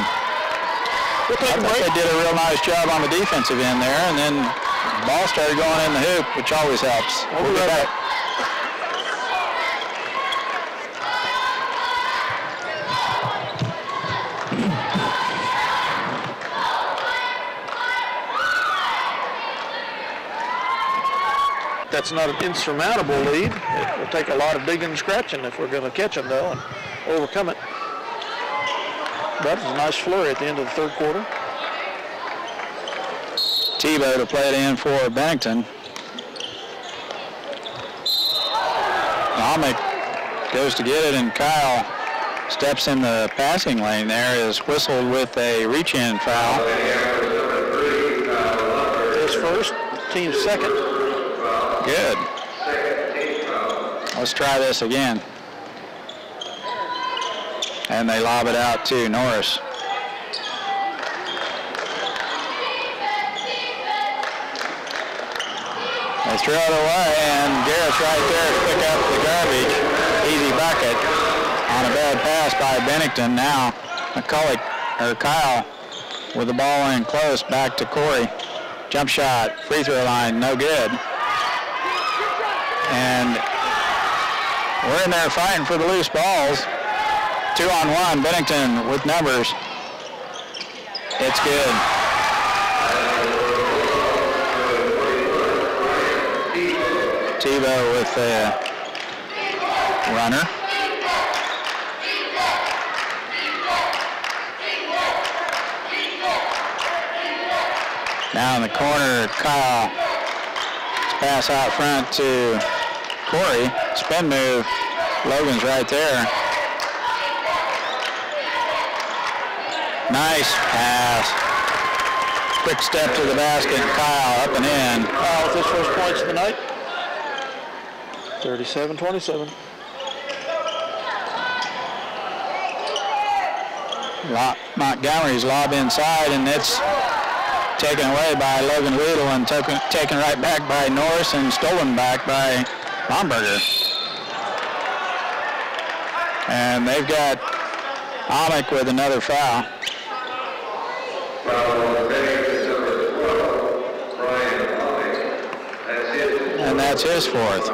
I thought they did a real nice job on the defensive end there, and then the ball started going in the hoop, which always helps. We'll be back. That's not an insurmountable lead. It will take a lot of digging and scratching if we're going to catch them, though, and overcome it. That was a nice flurry at the end of the third quarter. Tebow to play it in for Bennington. Almick goes to get it, and Kyle steps in the passing lane there, is whistled with a reach-in foul. His first, team's second. Good. Let's try this again. And they lob it out to Norris. They throw it away, and Garrett's right there to pick up the garbage. Easy bucket on a bad pass by Bennington. Now Kyle with the ball in close, back to Corey. Jump shot, free throw line, no good. And we're in there fighting for the loose balls. 2-on-1, Bennington with numbers. It's good. Tebow with a runner. Now in the corner, Kyle. Pass out front to Corey. Spin move. Logan's right there. Nice pass. Quick step to the basket. Kyle up and in. Kyle with his first points of the night. 37-27. Montgomery's lob inside, and it's taken away by Logan Weedle and taken right back by Norris and stolen back by Baumberger. And they've got Almick with another foul. And that's his fourth.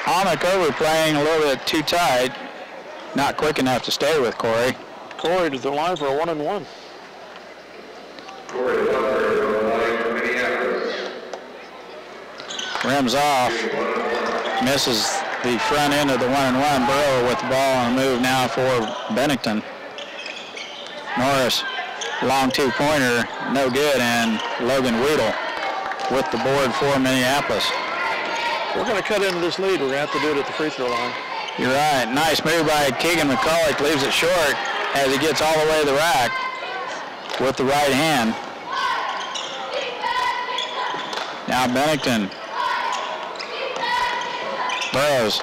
Alnick overplaying a little bit too tight. Not quick enough to stay with Corey. Corey to the line for a 1-and-1. Rims off. Misses the front end of the 1-and-1. Burrow with the ball on the move now for Bennington. Norris, long two-pointer, no good, and Logan Weedle with the board for Minneapolis. We're going to cut into this lead. We're going to have to do it at the free throw line. You're right. Nice move by Keegan McCulloch. Leaves it short as he gets all the way to the rack with the right hand. Now Bennington. Burrows.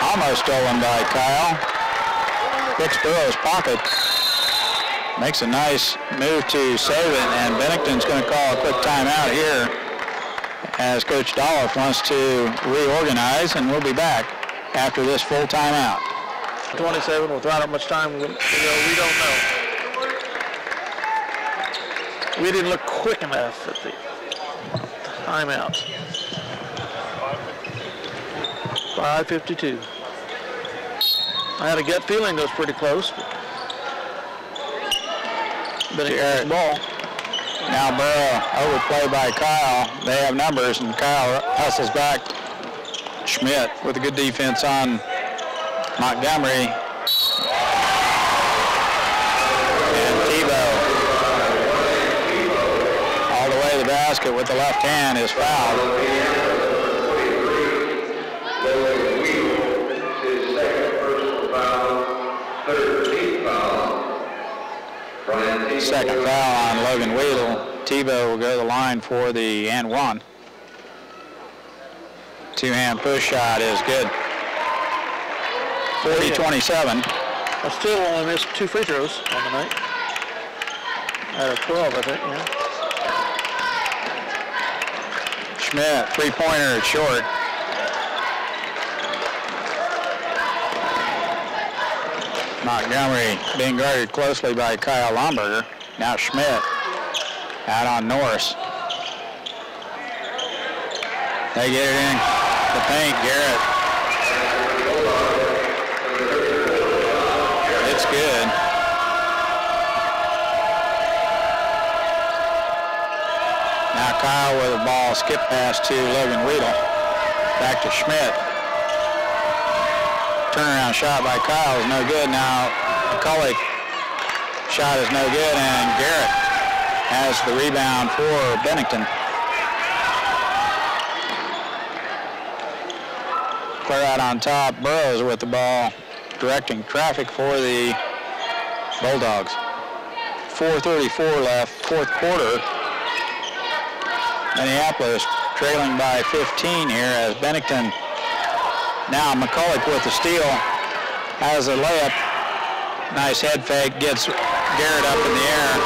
Almost stolen by Kyle. Picks Burrows' pocket. Makes a nice move to save it, and Bennington's going to call a quick timeout here as Coach Dolph wants to reorganize, and we'll be back after this full timeout. 27 with not much time to go, we don't know. We didn't look quick enough at the timeout. 5:52. I had a gut feeling it was pretty close. But it's ball. Now Burrow overplay by Kyle. They have numbers, and Kyle hustles back. Schmidt with a good defense on Montgomery. And Tebow all the way to the basket with the left hand is fouled. Second foul on Logan Weedle. Tebow will go to the line for the and one. Two-hand push shot is good. 40-27. I still only missed 2 free throws on the night. Out of 12, I think, yeah. Schmidt, three-pointer, it's short. Montgomery being guarded closely by Kyle Lomberger. Now Schmidt out on Norris. They get it in the paint, Garrett. It's good. Now Kyle with the ball, skip pass to Logan Weedle. Back to Schmidt. Turnaround shot by Kyle is no good. Now McCulloch shot is no good, and Garrett has the rebound for Bennington. Clear out on top. Burrows with the ball, directing traffic for the Bulldogs. 4:34 left, fourth quarter. Minneapolis trailing by 15 here as Bennington. Now McCulloch with the steal, has a layup. Nice head fake, gets Garrett up in the air.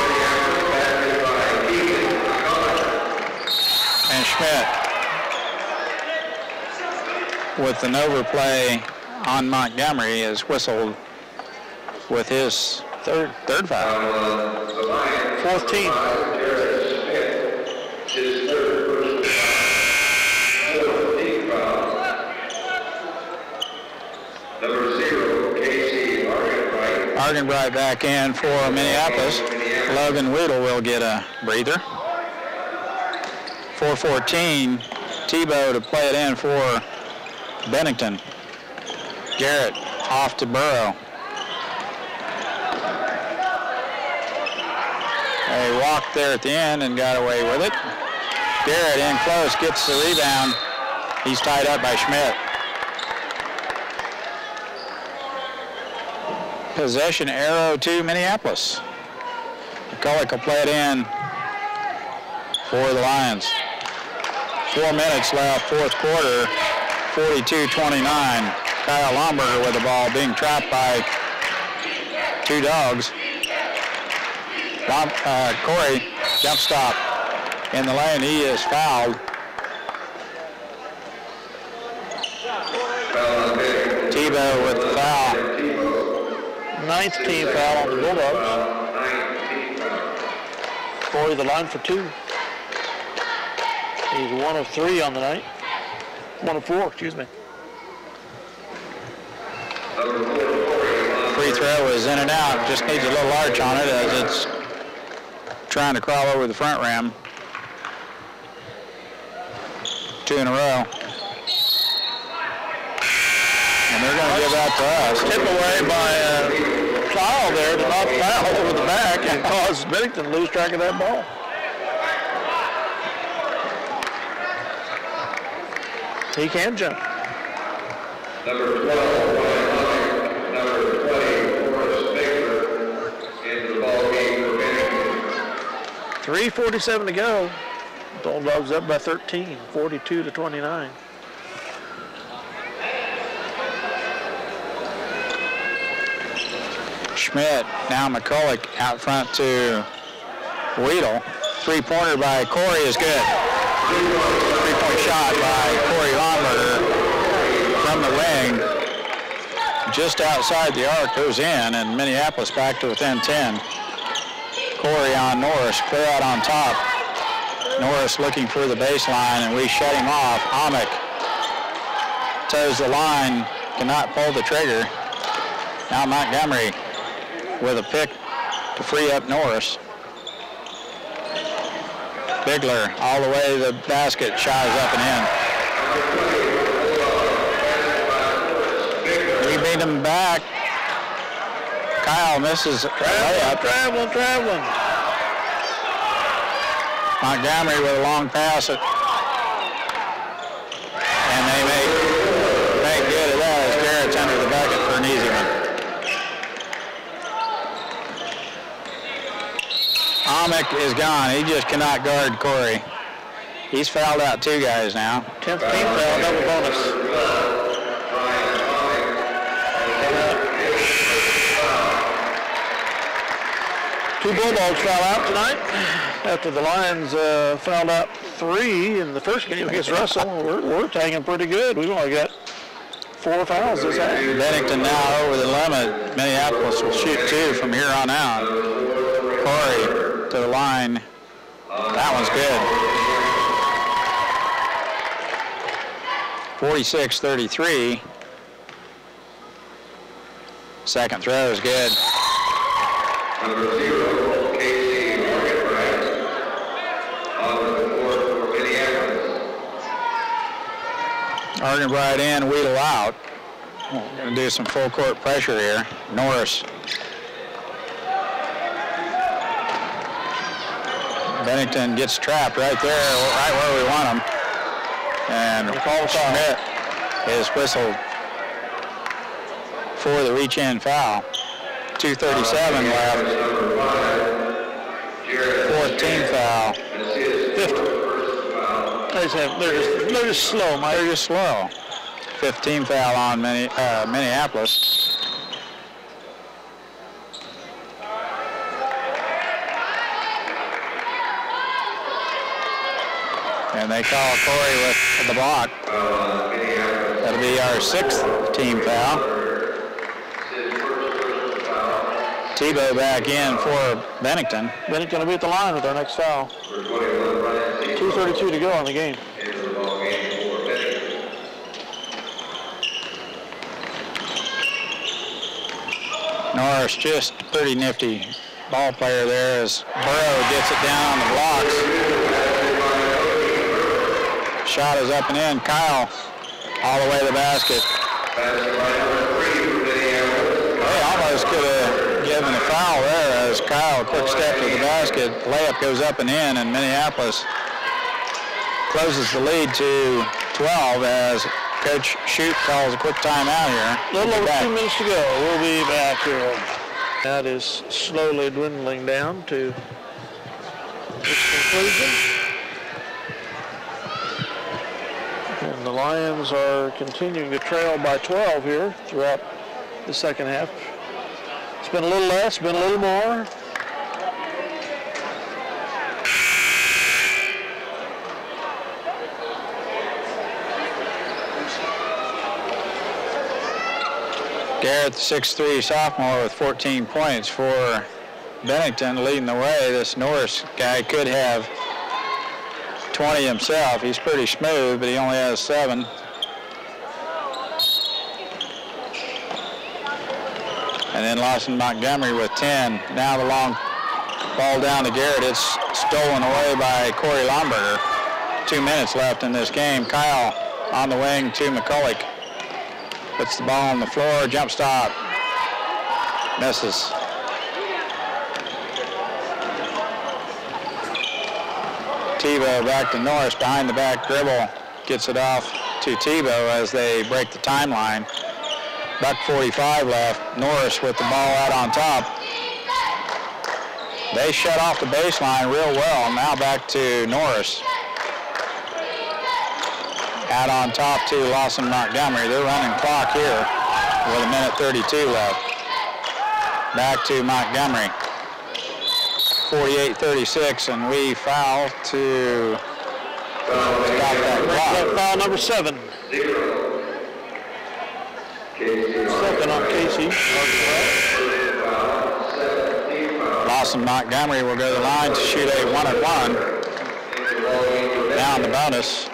And Schmidt with an overplay on Montgomery is whistled with his third foul. 4th team. Argenbright back in for Minneapolis. Logan Weedle will get a breather. 4:14. Tebow to play it in for Bennington. Garrett off to Burrow. They walked there at the end and got away with it. Garrett in close, gets the rebound. He's tied up by Schmidt. Possession arrow to Minneapolis. McCulloch will play it in for the Lions. 4 minutes left, fourth quarter, 42-29. Kyle Lomberger with the ball, being trapped by 2 dogs. Corey, jump stop in the lane. He is fouled. Tebow with the foul. 9th team foul on the Bulldogs. Corey, the line for 2. He's 1 of 3 on the night. 1 of 4, excuse me. Free throw is in and out. Just needs a little arch on it as it's trying to crawl over the front rim. 2 in a row. And they're going to give that to us. Tip away by Kyle there to not foul over the back and cause Bennington to lose track of that ball. He can jump. Number 12, number 20, Forrest Baker, in the ball game for Bennington. 3:47 to go. Bulldogs up by 13, 42-29. Schmidt, now McCulloch out front to Weedle. 3-pointer by Corey is good. 3-point shot by Corey Lonberger from the wing. Just outside the arc, goes in, and Minneapolis back to within 10. Corey on Norris, clear out on top. Norris looking for the baseline, and we shut him off. Amick toes the line, cannot pull the trigger. Now Montgomery with a pick to free up Norris. Bigler all the way to the basket, shies up and in. We beat him back. Kyle misses a layup. Traveling. Montgomery with a long pass. And they make good of that as Garrett's under the bucket for an easy one. Amick is gone. He just cannot guard Corey. He's fouled out 2 guys now. 10th team foul, double bonus. 2 Bulldogs foul out tonight. After the Lions fouled out 3 in the first game against Russell. We're tagging pretty good. We've only got 4 fouls this half. Bennington now over the limit. Minneapolis will shoot 2 from here on out. Corey to the line. That one's good. 46-33. Second throw is good. Number 0, Casey Morgan-Bright, on the court for Minneapolis. Morgan-Bright in, Weedle out. Going to do some full court pressure here. Norris. Bennington gets trapped right there, right where we want him. And Schmidt is whistled for the reach-in foul. 2:37 left. 14 foul. 50. They're just slow, Mike. They're just slow. 15 foul on Minneapolis. And they call Corey with the block. That'll be our 6th team foul. Tebow back in for Bennington. Bennington will be at the line with our next foul. 2:32 to go on the game. Norris just pretty nifty ball player there as Burrow gets it down on the blocks. Shot is up and in. Kyle all the way to the basket. They almost could have given a foul there as Kyle, quick step to the basket. Layup goes up and in, and Minneapolis closes the lead to 12 as Coach Shute calls a quick timeout here. A little over 2 minutes to go. We'll be back here. That is slowly dwindling down to its conclusion. And the Lions are continuing to trail by 12 here throughout the second half. It's been a little less, been a little more. Garrett, the 6'3" sophomore with 14 points for Bennington, leading the way. This Norris guy could have 20 himself. He's pretty smooth, but he only has 7. And then Lawson Montgomery with 10. Now the long ball down to Garrett. It's stolen away by Corey Lomberger. 2 minutes left in this game. Kyle on the wing to McCulloch. Puts the ball on the floor, jump stop. Misses. Tebow back to Norris, behind the back dribble. Gets it off to Tebow as they break the timeline. $1:45 left. Norris with the ball out on top. They shut off the baseline real well. Now back to Norris. Out on top to Lawson Montgomery. They're running clock here with 1:32 left. Back to Montgomery. 48-36, and we foul to stop that clock. Foul number 7. Second on Casey. Lawson Montgomery will go to the line to shoot a 1-and-1. Now in the bonus.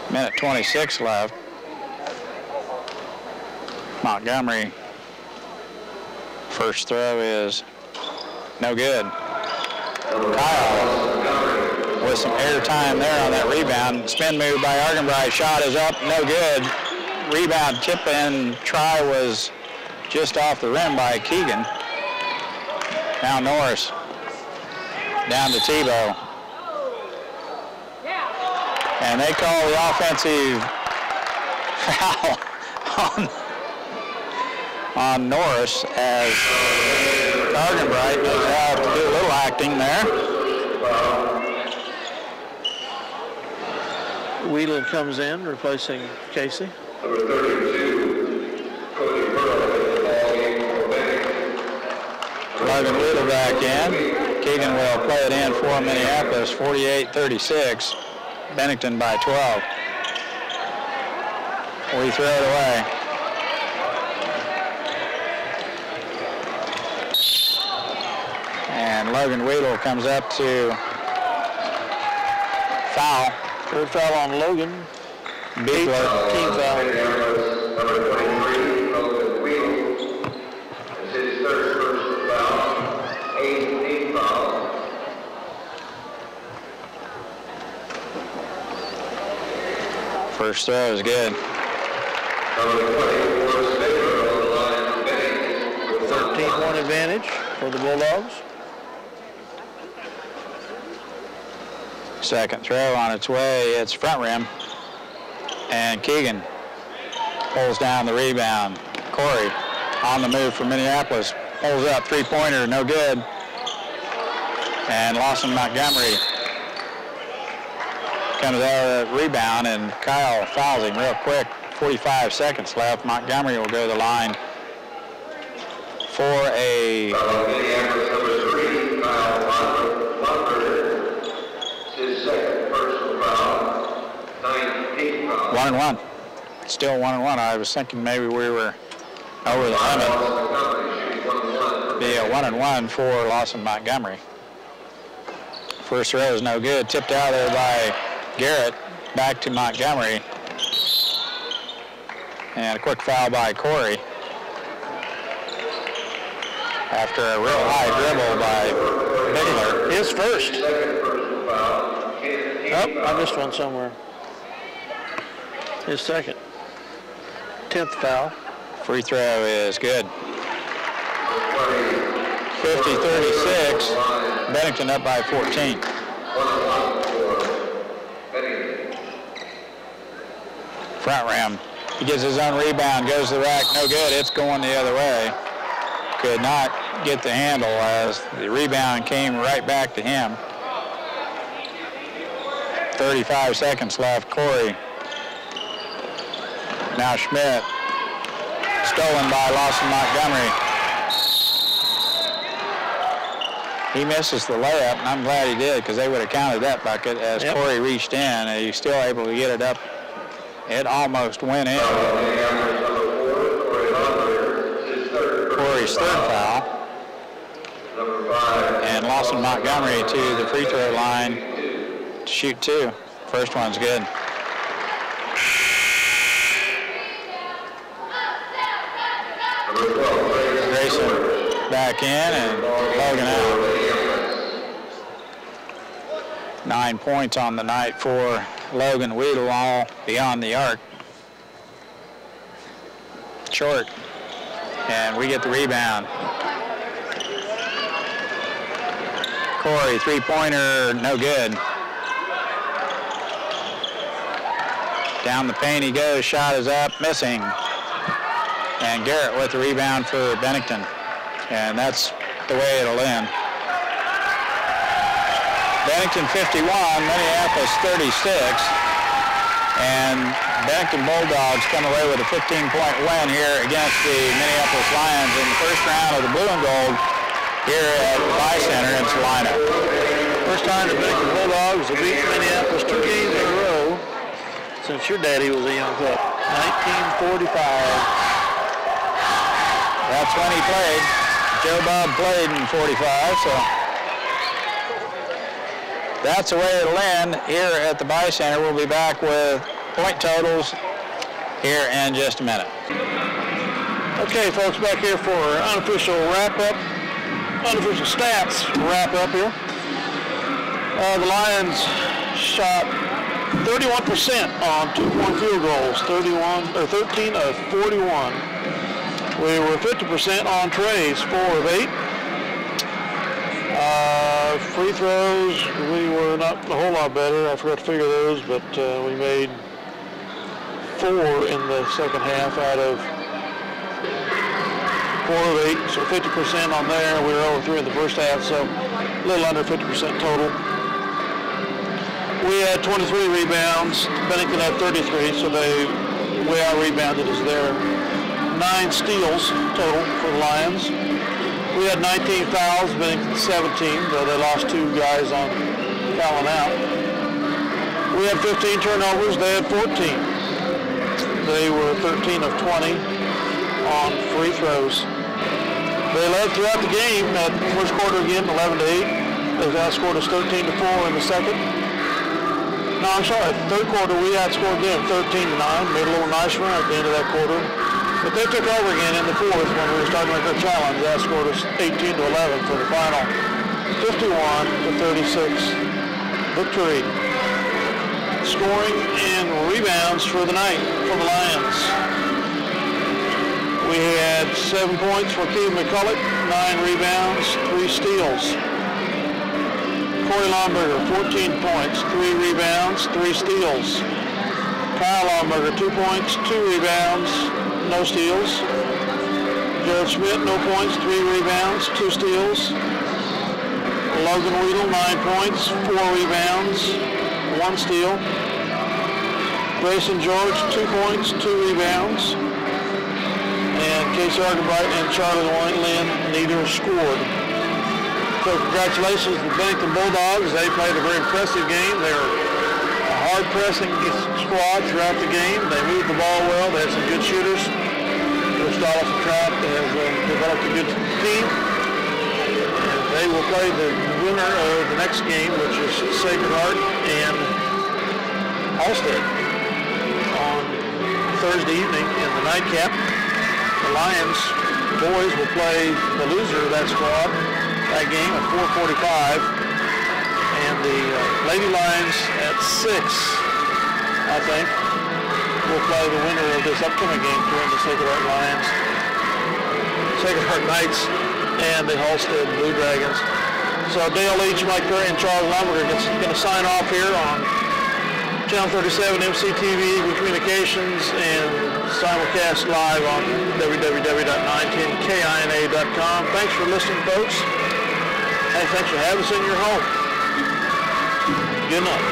1:26 left. Montgomery, first throw is no good. Kyle with some air time there on that rebound. Spin move by Argenbright. Shot is up, no good. Rebound, tip and try was just off the rim by Keegan. Now Norris down to Tebow. And they call the offensive foul on Norris as Argenbright knows how to do a little acting there. Whelan comes in, replacing Casey. Number 32, Cody Logan Wheeler back in. Keegan will play it in for Minneapolis, 48-36. Bennington by 12. We throw it away. And Logan Wheeler comes up to foul. Third foul on Logan. Beekler. Team foul. Number 23, Logan Wheeler. It's his third personal foul. 8 foul. First throw is good. Number 24, Stigler on the line for Bennington. 13-point advantage for the Bulldogs. Second throw on its way. It's front rim. And Keegan pulls down the rebound. Corey on the move for Minneapolis. Pulls up, three-pointer, no good. And Lawson Montgomery comes out of the rebound, and Kyle fouls him real quick. 45 seconds left. Montgomery will go to the line for a Minneapolis number 3, Kyle Lomberger. It's his second personal foul. 19 foul. 1-and-1. Still 1-and-1. I was thinking maybe we were over the limit. Be a 1-and-1 for Lawson Montgomery. First row is no good. Tipped out there by Garrett. Back to Montgomery. And a quick foul by Corey. After a real high dribble by Biggler. His first. Oh, I missed one somewhere. His second. 10th foul. Free throw is good. 50-36. Bennington up by 14. Front rim. He gets his own rebound, goes to the rack, no good. It's going the other way. Could not get the handle as the rebound came right back to him. 35 seconds left. Corey. Now Schmidt stolen by Lawson Montgomery. He misses the layup, and I'm glad he did because they would have counted that bucket as Corey reached in, and he's still able to get it up. It almost went in. Corey's third foul. And Lawson Montgomery to the free throw line to shoot 2. First one's good. Grayson back in and Logan out. 9 points on the night for Logan Weedle, all beyond the arc. Short. And we get the rebound. Corey, three-pointer, no good. Down the paint he goes, shot is up, missing. And Garrett with the rebound for Bennington. And that's the way it'll end. Bennington 51, Minneapolis 36. And Bennington Bulldogs come away with a 15-point win here against the Minneapolis Lions in the first round of the Blue and Gold here at the Buy Center in Salina. First time the Bennington Bulldogs have beat Minneapolis 2 games in a row since your daddy was a young pup. 1945. That's when he played. Joe Bob played in 45, so that's the way it'll end here at the Buy Center. We'll be back with point totals here in just a minute. Okay, folks, back here for our unofficial wrap-up, unofficial stats wrap-up here. The Lions shot 31% on two-point field goals, 13 of 41. We were 50% on trays, 4 of 8. Free throws, we were not a whole lot better. I forgot to figure those, but we made 4 in the second half out of 4 of 8, so 50% on there. We were over 3 in the first half, so a little under 50% total. We had 23 rebounds. Bennington had 33, so we out-rebounded us there. 9 steals total for the Lions. We had 19 fouls, Bennington 17, though they lost 2 guys on fouling out. We had 15 turnovers, they had 14. They were 13 of 20 on free throws. They led throughout the game at the first quarter again, 11-8. They outscored us 13-4 in the second. No, I'm sorry, third quarter we outscored them 13-9, made a little nice run at the end of that quarter. But they took over again in the fourth when we were starting with their challenge. They outscored us 18-11 for the final 51-36 victory. Scoring and rebounds for the night for the Lions. We had 7 points for Keith McCulloch, 9 rebounds, 3 steals. Corey Lomberger, 14 points, 3 rebounds, 3 steals. Kyle Lomberger, 2 points, 2 rebounds, no steals. Jared Schmidt, no points, 3 rebounds, 2 steals. Logan Weedle, 9 points, 4 rebounds, 1 steal. Grayson George, 2 points, 2 rebounds. And Casey Argenbright and Charlie Lynn neither scored. So congratulations to the Bennington Bulldogs. They played a very impressive game. They were a hard-pressing squad throughout the game. They moved the ball well. They had some good shooters. Coach Dolphin Trout has developed a good team. And they will play the winner of the next game, which is Sacred Heart and Halstead on Thursday evening in the nightcap. The Lions boys will play the loser of that squad. That game at 4:45, and the Lady Lions at 6, I think, will play the winner of this upcoming game between the Sacred Heart Knights and the Halstead Blue Dragons. So Dale Leach, Mike Curry, and Charles Lumberger going to sign off here on Channel 37 MCTV Eagle Communications and simulcast live on www.910kina.com. Thanks for listening, folks. Hey, thanks for having us in your home. Good night.